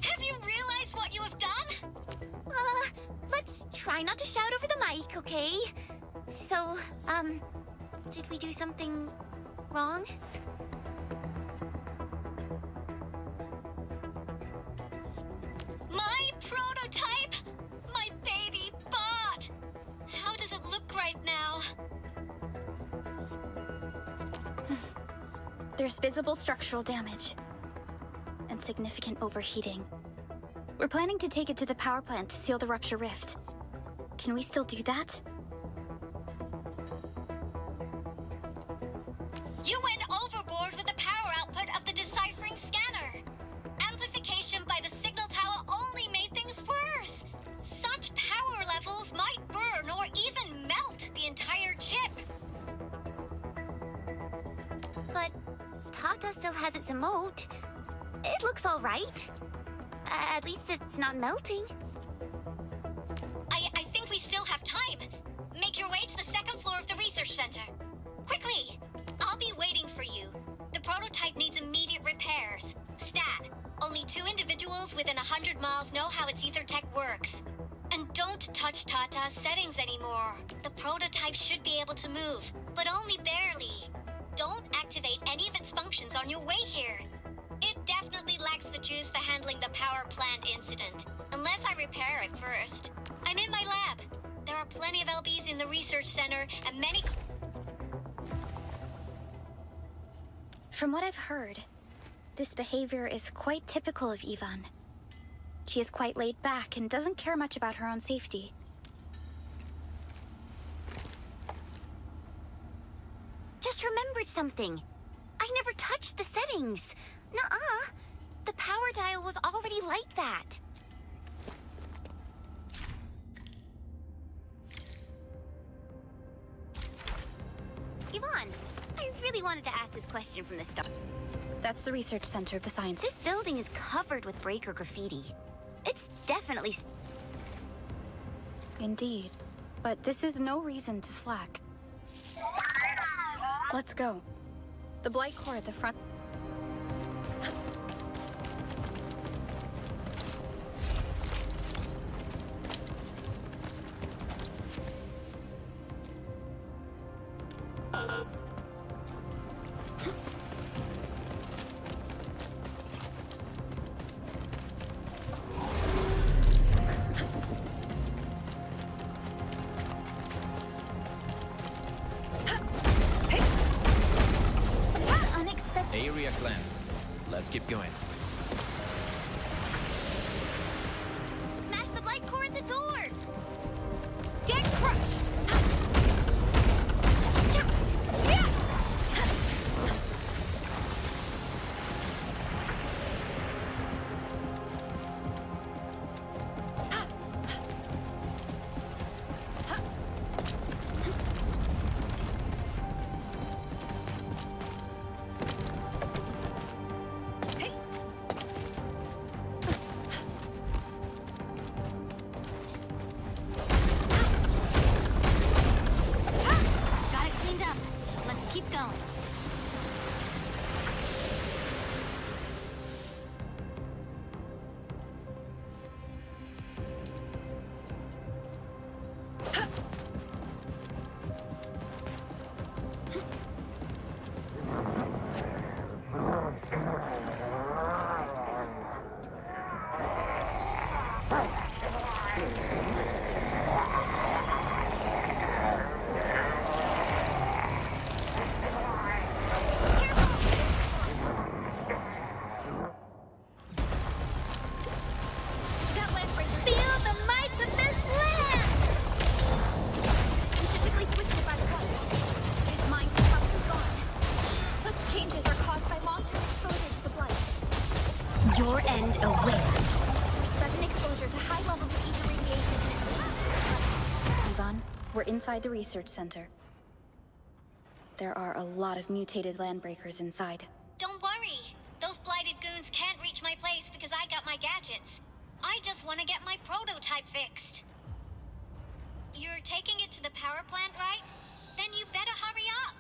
Have you realized what you have done? Let's try not to shout over the mic, okay? So, did we do something wrong? My prototype? My baby bot? How does it look right now? There's visible structural damage. And significant overheating. We're planning to take it to the power plant to seal the rupture rift. Can we still do that? You went overboard with the power output of the deciphering scanner. Amplification by the signal tower only made things worse. Such power levels might burn or even melt the entire chip. Tata still has its emote. It looks all right. At least it's not melting. I think we still have time. Make your way to the second floor of the research center. Quickly! I'll be waiting for you. The prototype needs immediate repairs. Stat, only 2 individuals within 100 miles know how its ether tech works. And don't touch Tata's settings anymore. The prototype should be able to move, but only barely. Don't activate any of its functions on your way here. It definitely lacks the juice for handling the power plant incident, unless I repair it first. I'm in my lab. There are plenty of LBs in the research center, and many... From what I've heard, this behavior is quite typical of Ivan. She is quite laid back and doesn't care much about her own safety. Just remembered something. I never touched the settings. Nuh-uh. The power dial was already like that. Yvonne, I really wanted to ask this question from the start. That's the research center of the science. This building is covered with breaker graffiti. It's definitely... Indeed. But this is no reason to slack. Let's go. The Blight Core at the front... Area cleansed. Let's keep going. Smash the Blight Core at the door! Get crushed! Got it cleaned up. Let's keep going. Feel the might of this land! Physically twisted by the blight. His mind is probably gone. Such changes are caused by long-term exposure to the blight. Your end awaits. Sudden exposure to high levels of ether radiation. Ivan, we're inside the research center. There are a lot of mutated landbreakers inside. Don't worry. Those blighted goons can't reach my place because I got my gadgets. I just want to get my prototype fixed. You're taking it to the power plant, right? Then you better hurry up.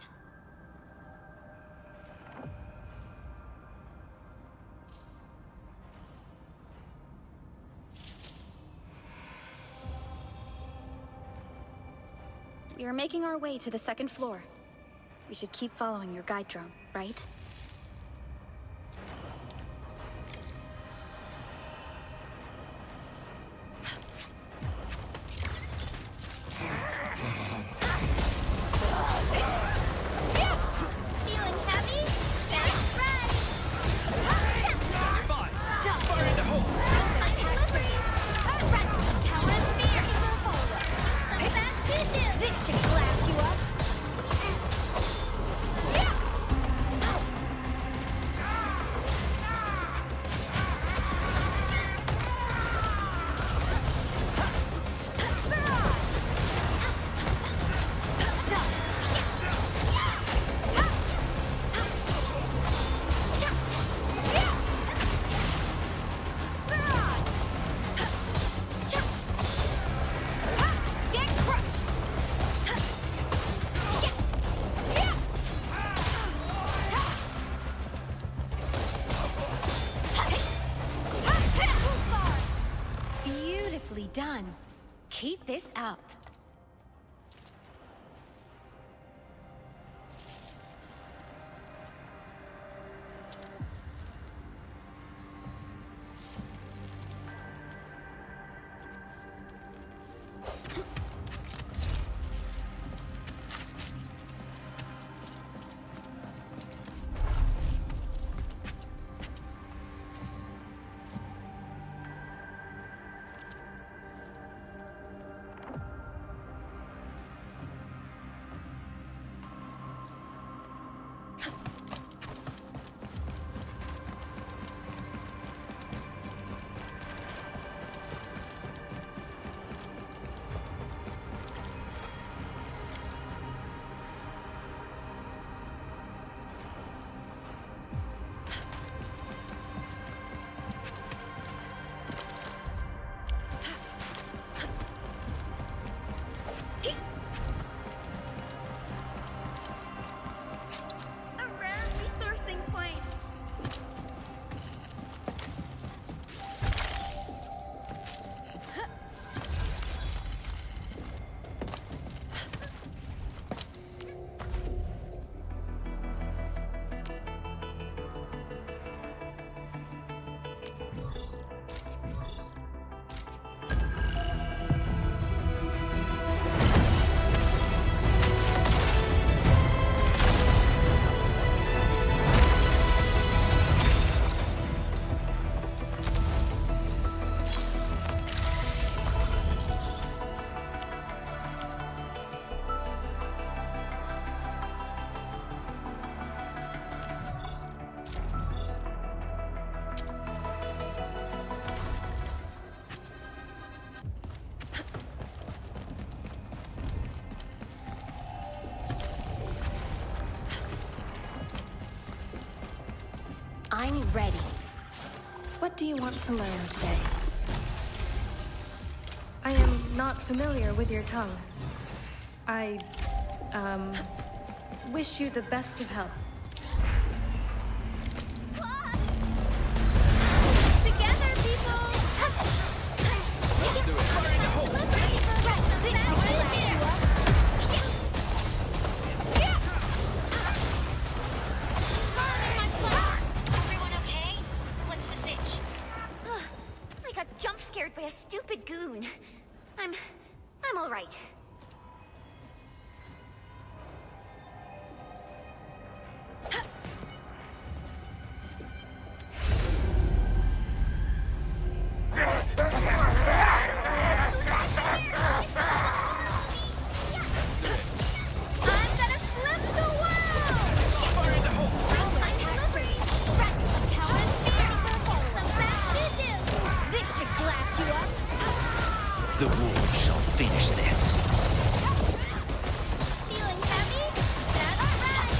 We are making our way to the second floor. We should keep following your guide drone, right? Feeling happy? That's right. Fire in the hole! Power sphere. Fast pieces. This should blast you up. done. Keep this up. I'm ready. What do you want to learn today? I am not familiar with your tongue. I, wish you the best of health. Together, people! Everyone okay? What's the sitch? I got jump scared by a stupid goon. I'm all right. This should glass you up. The wolves shall finish this. Feeling heavy? That's right.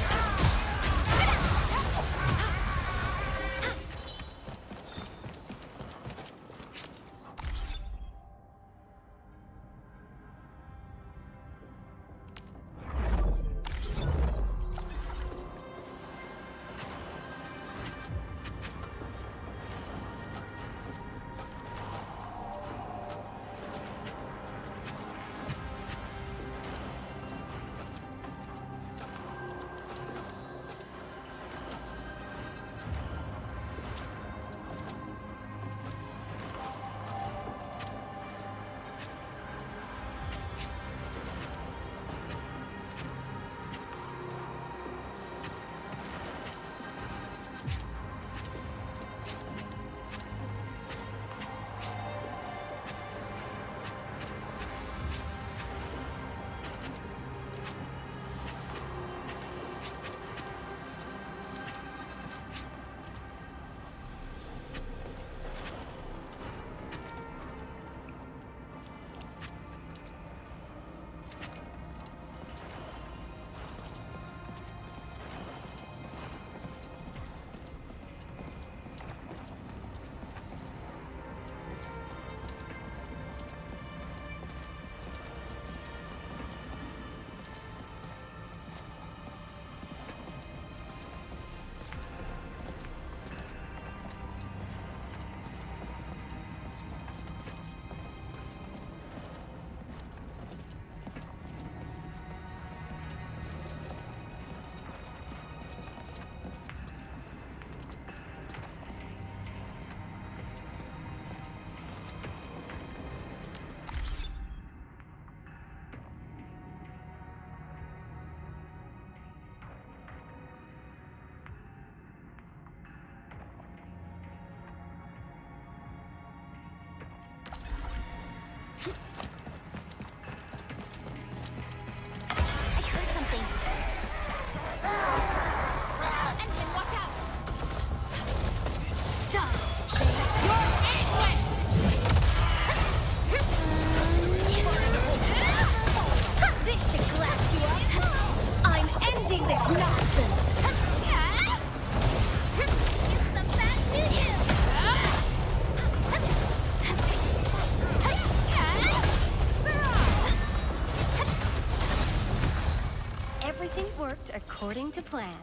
According to plan.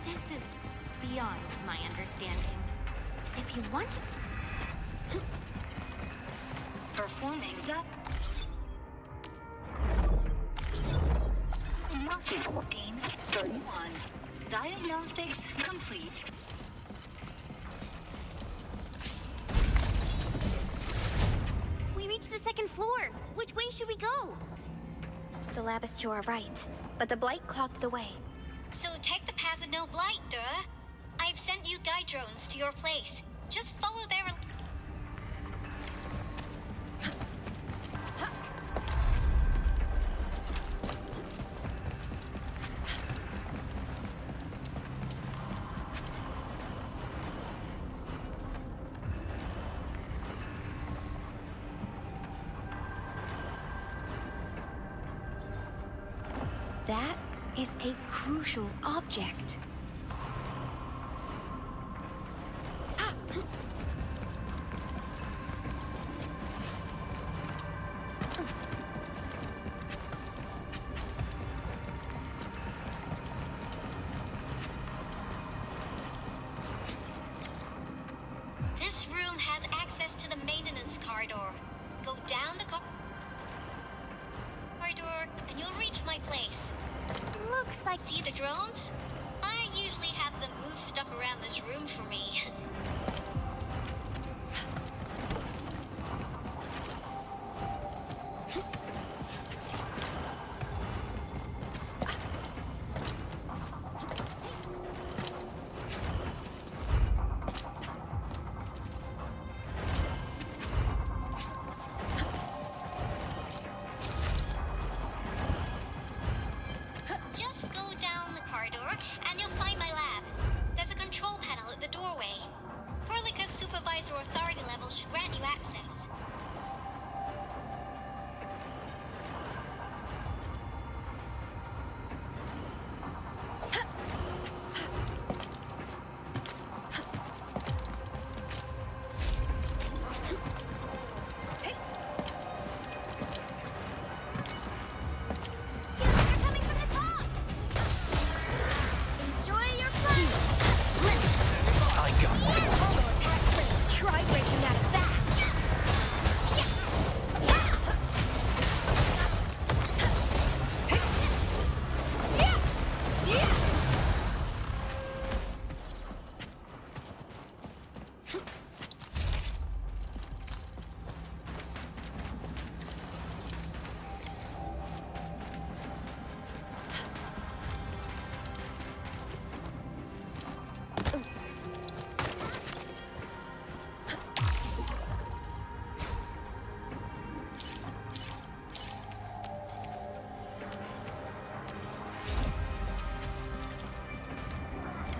This is beyond my understanding. If you want to... Performing that. Muscle 1431. Diagnostics complete. We reached the second floor. Which way should we go? The lab is to our right, but the blight clogged the way. So take the path with no blight, duh. I've sent you guide drones to your place. Just follow their... That is a crucial object. This room has access to the maintenance corridor. Go down the corridor, and you'll reach my place. Looks like... See the drones? I usually have them move stuff around this room for me. Just go down the corridor, and you'll find my lab. There's a control panel at the doorway. Perlica's supervisor authority level should grant you access. Enjoy your flight! I got this. Try breaking that fast!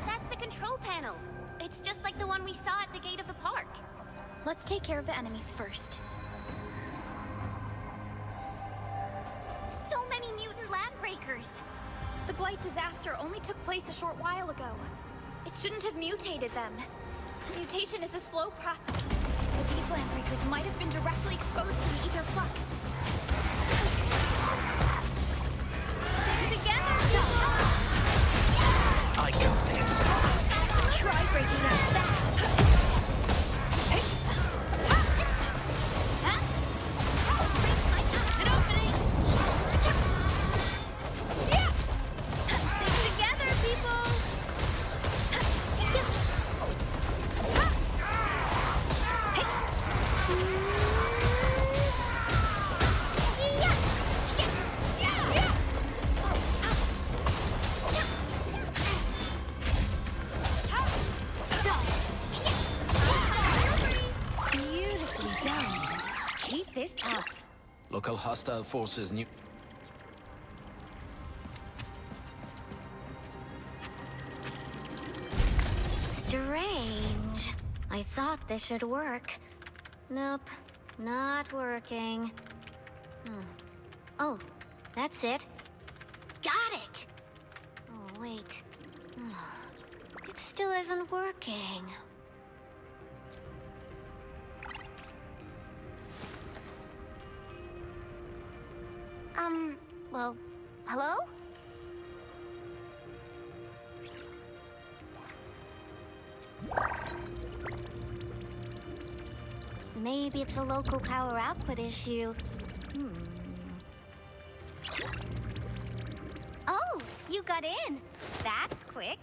That's the control panel. It's just like the one we saw at the gate of the park. Let's take care of the enemies first. So many mutant landbreakers. The blight disaster only took place a short while ago. It shouldn't have mutated them. Mutation is a slow process, but these landbreakers might have been directly exposed to the ether flux. Stick together, people! I got this. Try breaking that fast! An opening! Stick together, people! Beautifully done. Keep this up. Local hostile forces new. Strange. I thought this should work. Nope. Not working. Oh, that's it. Got it! Oh, wait. It still isn't working. Well, hello? Maybe it's a local power output issue. Oh, you got in. That's quick.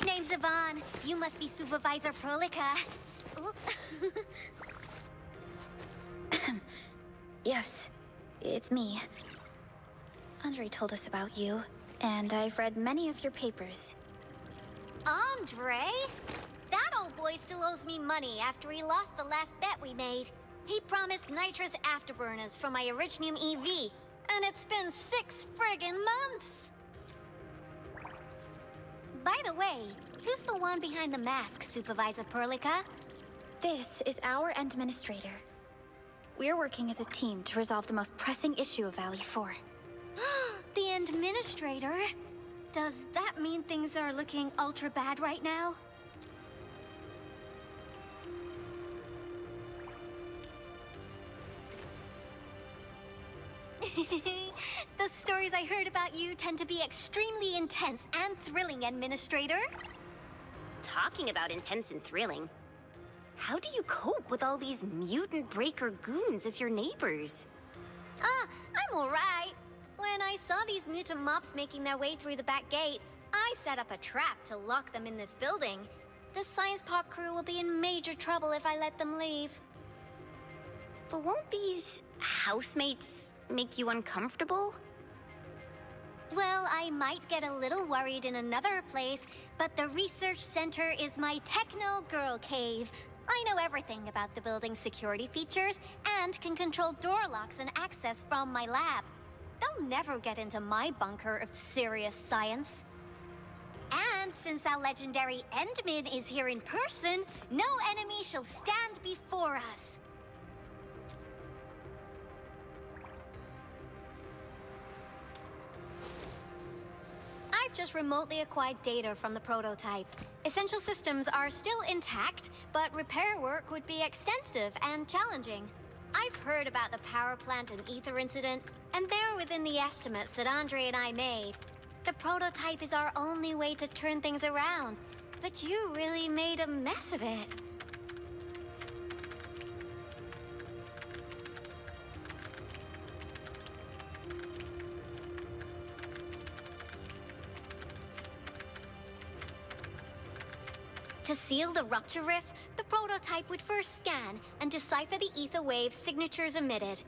Name's Yvonne. You must be Supervisor Prolica. Yes, it's me. Andre told us about you, and I've read many of your papers. Andre? That old boy still owes me money after he lost the last bet we made. He promised nitrous afterburners for my Originium EV, and it's been 6 friggin' months! By the way, who's the one behind the mask, Supervisor Prolica? This is our administrator. We're working as a team to resolve the most pressing issue of Valley 4. The administrator? Does that mean things are looking ultra bad right now? The stories I heard about you tend to be extremely intense and thrilling, Administrator. Talking about intense and thrilling, how do you cope with all these mutant breaker goons as your neighbors? I'm alright. When I saw these mutant mobs making their way through the back gate, I set up a trap to lock them in this building. The Science Park crew will be in major trouble if I let them leave. But won't these housemates make you uncomfortable? Well, I might get a little worried in another place, but the research center is my techno girl cave. I know everything about the building's security features and can control door locks and access from my lab. They'll never get into my bunker of serious science. And since our legendary Endmin is here in person, no enemy shall stand before us. I've just remotely acquired data from the prototype. Essential systems are still intact, but repair work would be extensive and challenging. I've heard about the power plant and ether incident, and they're within the estimates that Andre and I made. The prototype is our only way to turn things around, but you really made a mess of it. To seal the rupture rift, the prototype would first scan and decipher the ether wave signatures emitted.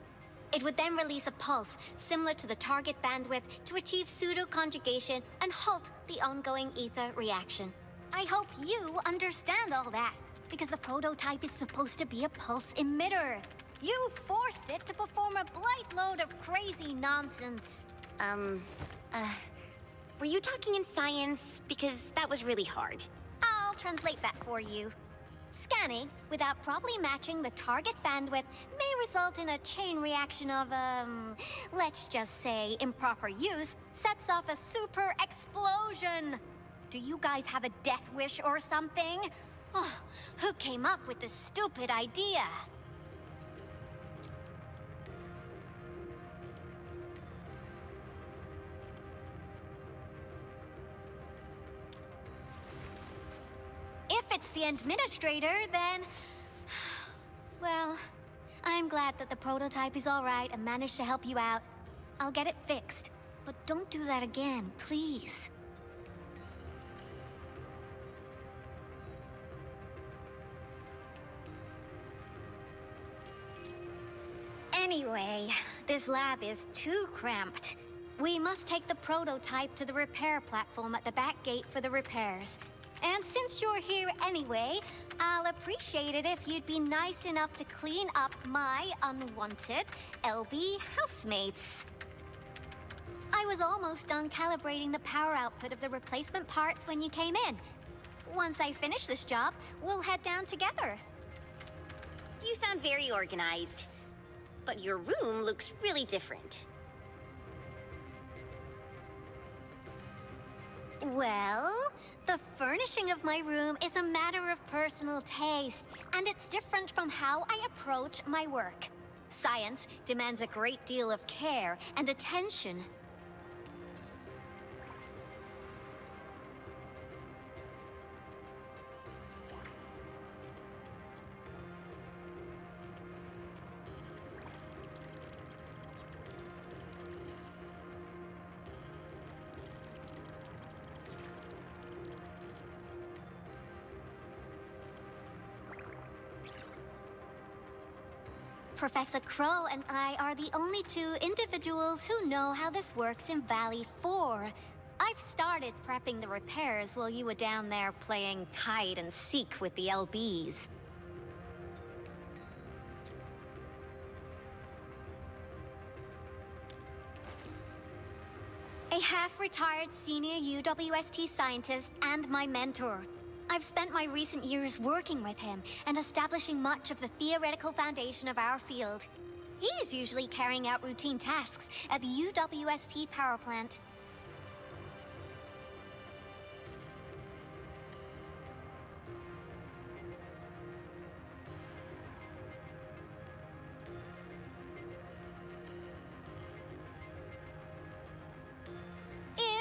It would then release a pulse similar to the target bandwidth to achieve pseudo-conjugation and halt the ongoing ether reaction. I hope you understand all that, because the prototype is supposed to be a pulse emitter. You forced it to perform a blight load of crazy nonsense. Were you talking in science? Because that was really hard. I'll translate that for you. Scanning without properly matching the target bandwidth may result in a chain reaction of, let's just say improper use sets off a super explosion. Do you guys have a death wish or something? Oh, who came up with this stupid idea? If it's the administrator, then... Well, I'm glad that the prototype is all right and managed to help you out. I'll get it fixed. But don't do that again, please. Anyway, this lab is too cramped. We must take the prototype to the repair platform at the back gate for the repairs. And since you're here anyway, I'll appreciate it if you'd be nice enough to clean up my unwanted LB housemates. I was almost done calibrating the power output of the replacement parts when you came in. Once I finish this job, we'll head down together. You sound very organized, but your room looks really different. Well, the furnishing of my room is a matter of personal taste, and it's different from how I approach my work. Science demands a great deal of care and attention. Professor Crow and I are the only two individuals who know how this works in Valley 4. I've started prepping the repairs while you were down there playing hide and seek with the LBs. A half-retired senior UWST scientist and my mentor. I've spent my recent years working with him and establishing much of the theoretical foundation of our field. He is usually carrying out routine tasks at the UWST power plant.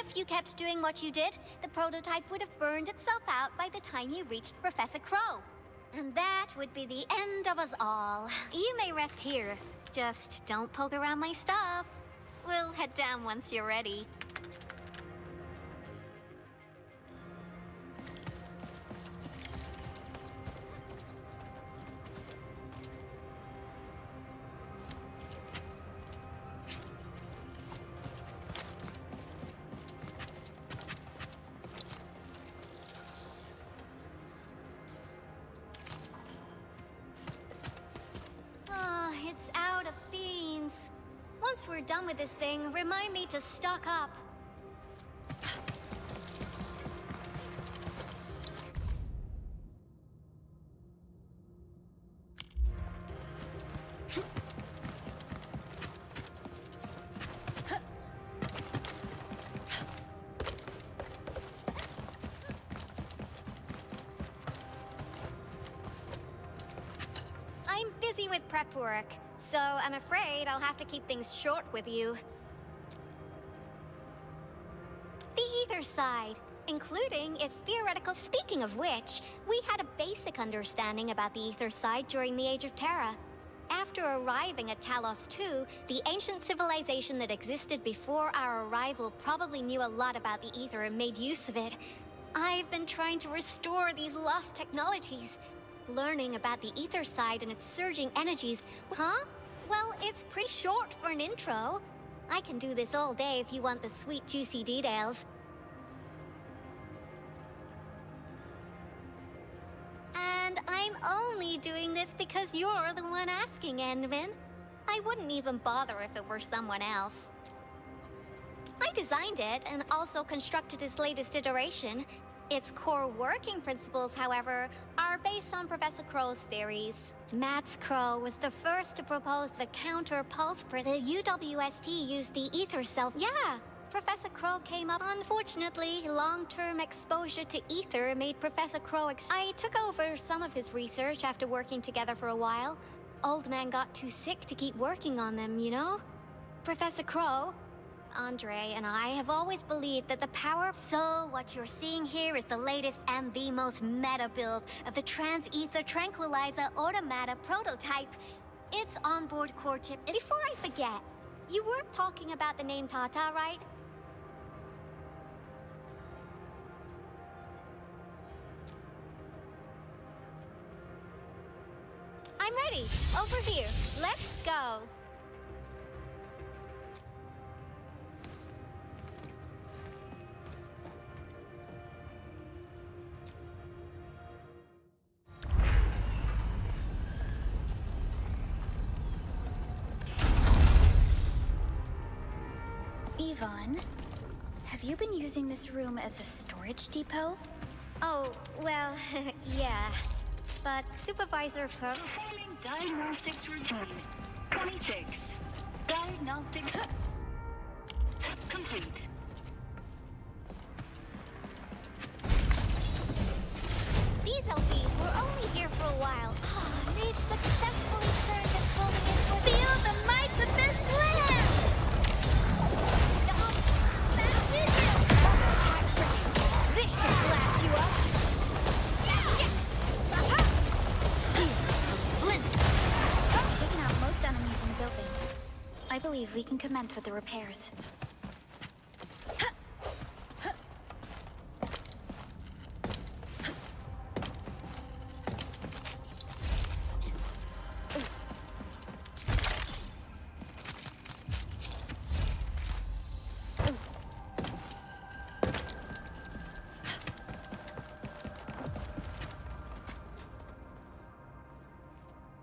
If you kept doing what you did, the prototype would have burned itself out by the time you reached Professor Crow. And that would be the end of us all. You may rest here. Just don't poke around my stuff. We'll head down once you're ready. It's out of beans. Once we're done with this thing, remind me to stock up. I'm busy with prep work, so I'm afraid I'll have to keep things short with you. The ether side, including its theoretical. Speaking of which, we had a basic understanding about the ether side during the Age of Terra. After arriving at Talos II, the ancient civilization that existed before our arrival probably knew a lot about the ether and made use of it. I've been trying to restore these lost technologies. Learning about the ether side and its surging energies. Huh? Well, it's pretty short for an intro. I can do this all day if you want the sweet, juicy details. And I'm only doing this because you're the one asking, Envin. I wouldn't even bother if it were someone else. I designed it and also constructed its latest iteration. Its core working principles, however, are based on Professor Crow's theories. Mads Crow was the first to propose the counter-pulse. The UWST used the ether self. Yeah, Professor Crow came up. Unfortunately, long-term exposure to ether made Professor Crow I took over some of his research after working together for a while. Old man got too sick to keep working on them, you know? Professor Crow, Andre and I have always believed that the power... So what you're seeing here is the latest and the most meta build of the Trans-Ether Tranquilizer Automata prototype. It's onboard core chip. Before I forget, you weren't talking about the name Tata, right? I'm ready. Over here. Let's go. Yvonne, have you been using this room as a storage depot? Oh, well, yeah. But Supervisor Pearl... Performing diagnostics routine. 26. Diagnostics complete. These LPs were only here for a while. They've successfully turned this building into a... Feel the might of this land! This should blast you up. Taken out most enemies in the building. I believe we can commence with the repairs.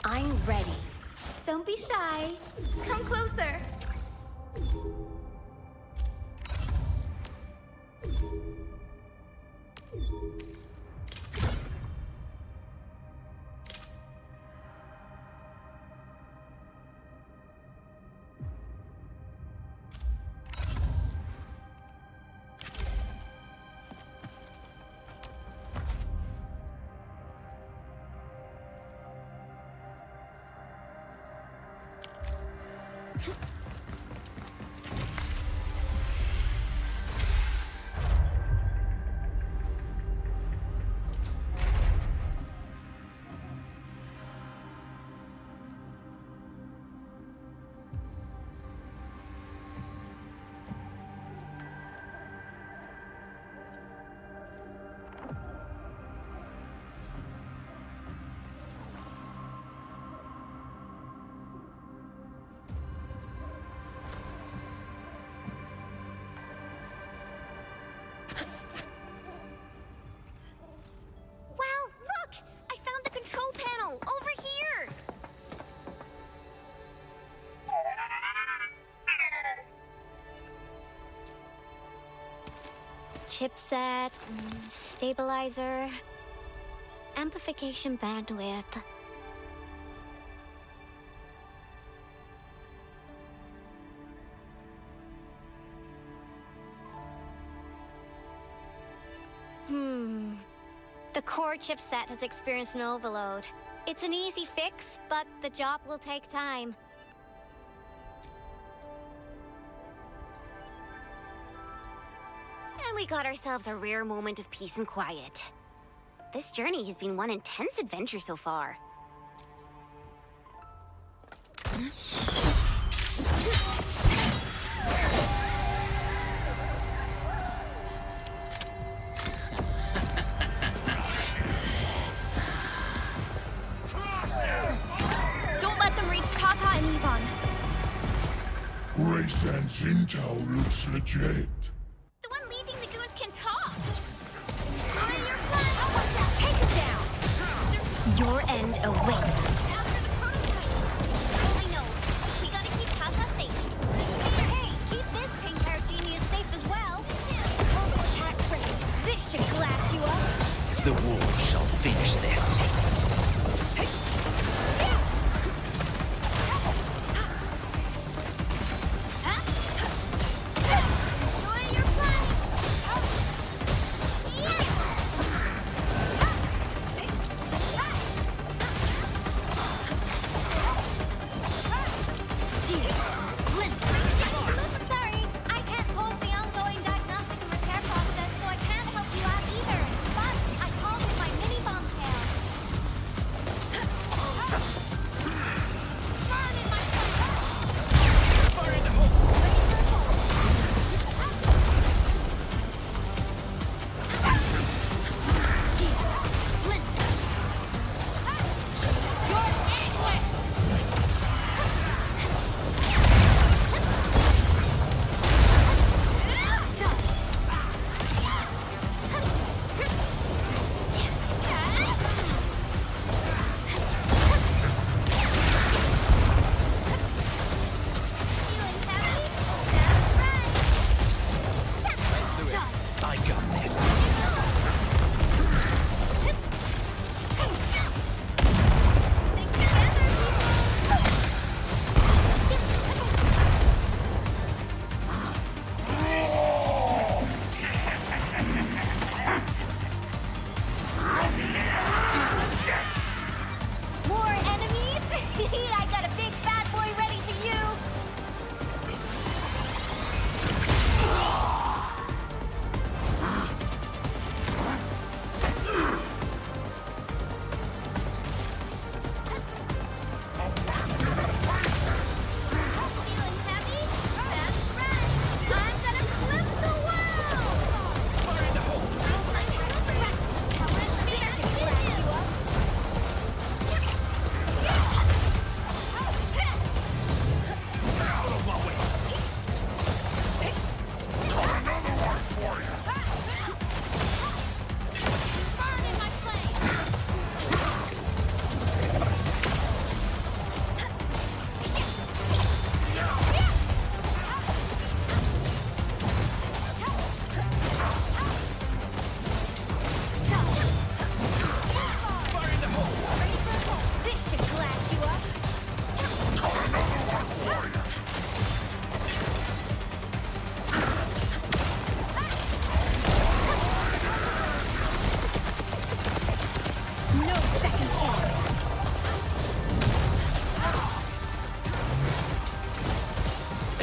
I'm ready. Don't be shy. Come closer. Chipset, stabilizer, amplification bandwidth. The core chipset has experienced an overload. It's an easy fix, but the job will take time. And we got ourselves a rare moment of peace and quiet. This journey has been one intense adventure so far. Don't let them reach Tata and Yvonne. Raysense intel looks legit. The one leading the goons can talk. Take him down! Your end awaits. I know. We gotta keep Tata safe. Hey, keep this pink-haired genius safe as well. Turbo attack frame. This should blast you up. The war shall finish this.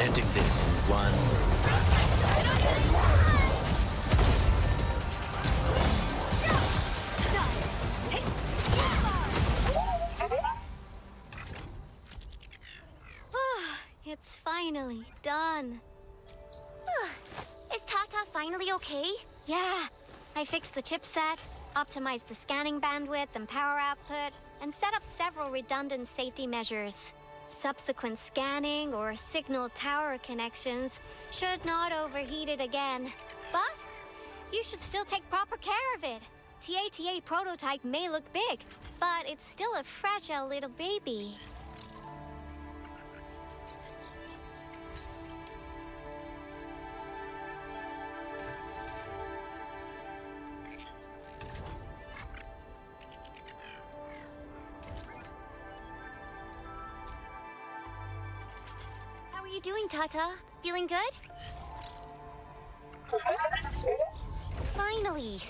ending this in one. It's finally done. Is Tata finally okay? Yeah. I fixed the chipset, optimized the scanning bandwidth and power output, and set up several redundant safety measures. Subsequent scanning or signal tower connections should not overheat it again. But you should still take proper care of it. TATA prototype may look big, but it's still a fragile little baby. How are you doing, Tata? Feeling good? Finally!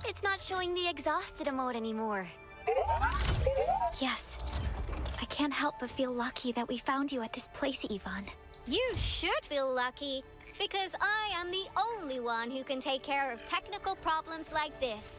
It's not showing the exhausted emote anymore. Yes. I can't help but feel lucky that we found you at this place, Yvonne. You should feel lucky, because I am the only one who can take care of technical problems like this.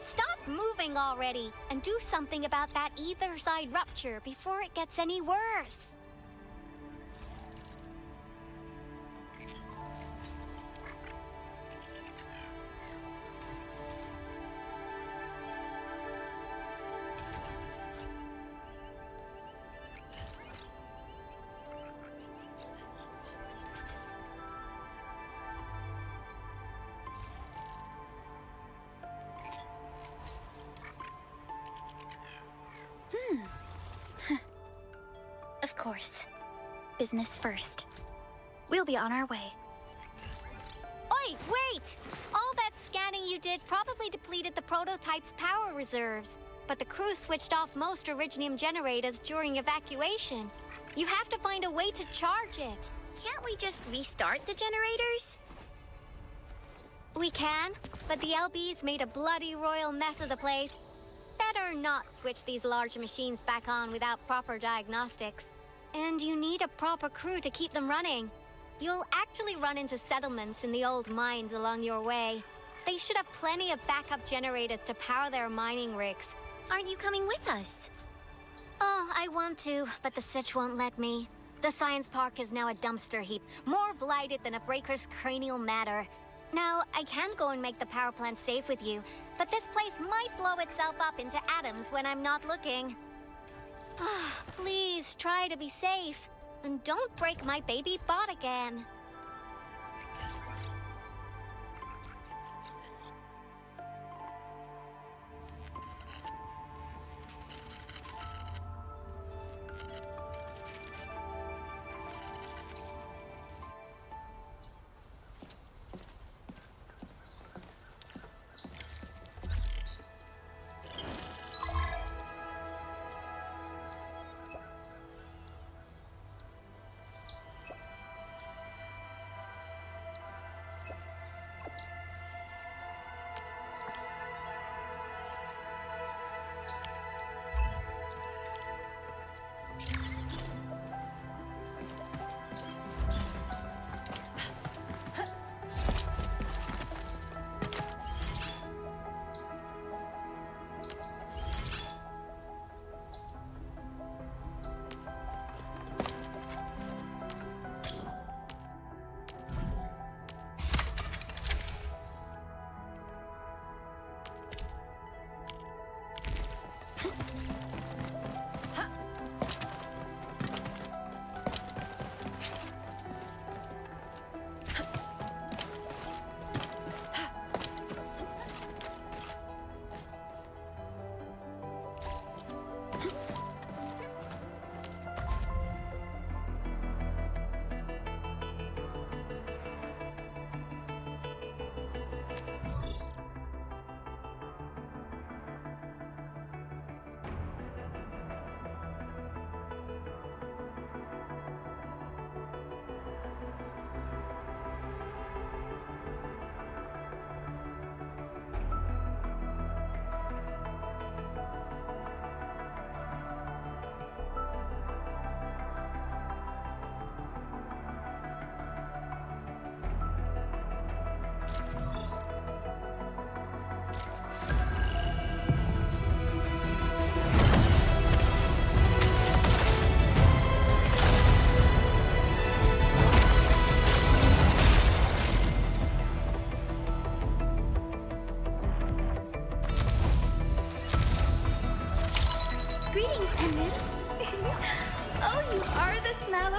Stop moving already and do something about that either side rupture before it gets any worse. Of course. Business first. We'll be on our way. Oi, wait! All that scanning you did probably depleted the prototype's power reserves, but the crew switched off most Originium generators during evacuation. You have to find a way to charge it. Can't we just restart the generators? We can, but the LBs made a bloody royal mess of the place. Better not switch these large machines back on without proper diagnostics. And you need a proper crew to keep them running. You'll actually run into settlements in the old mines along your way. They should have plenty of backup generators to power their mining rigs. Aren't you coming with us? Oh, I want to, but the Sitch won't let me. The science park is now a dumpster heap, more blighted than a breaker's cranial matter. Now, I can go and make the power plant safe with you, but this place might blow itself up into atoms when I'm not looking. Please try to be safe, and don't break my baby bot again.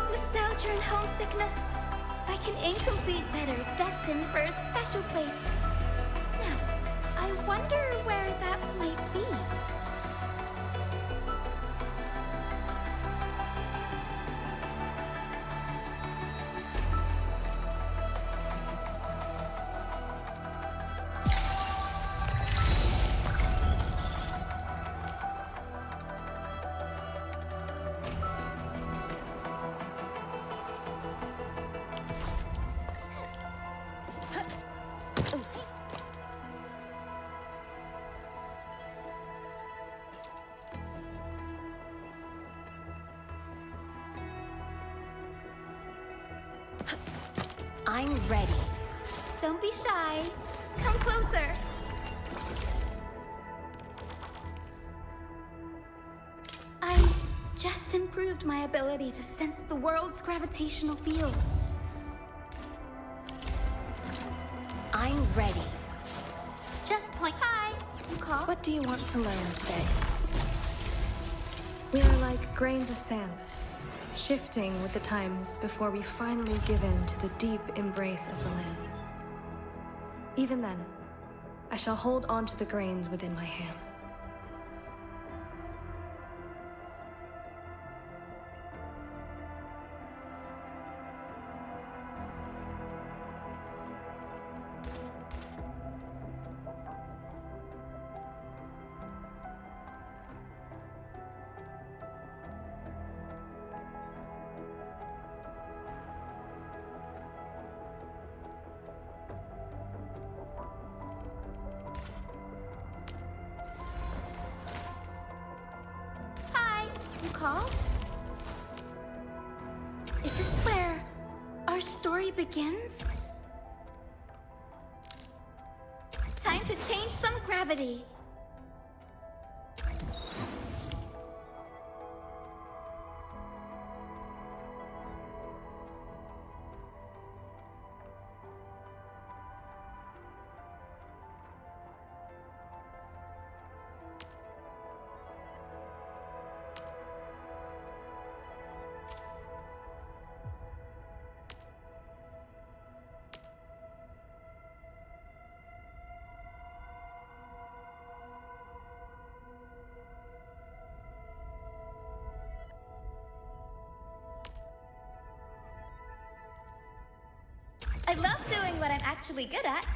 of nostalgia and homesickness, like an incomplete letter destined for a special place. Now, I wonder where that might be. I'm ready. Don't be shy. Come closer. I just improved my ability to sense the world's gravitational fields. I'm ready. Just point. Hi. You call? What do you want to learn today? We are like grains of sand, shifting with the times before we finally give in to the deep embrace of the land. Even then, I shall hold on to the grains within my hand. Hi. You call? Is this where our story begins? Time to change some gravity. I love doing what I'm actually good at.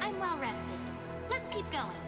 I'm well rested. Let's keep going.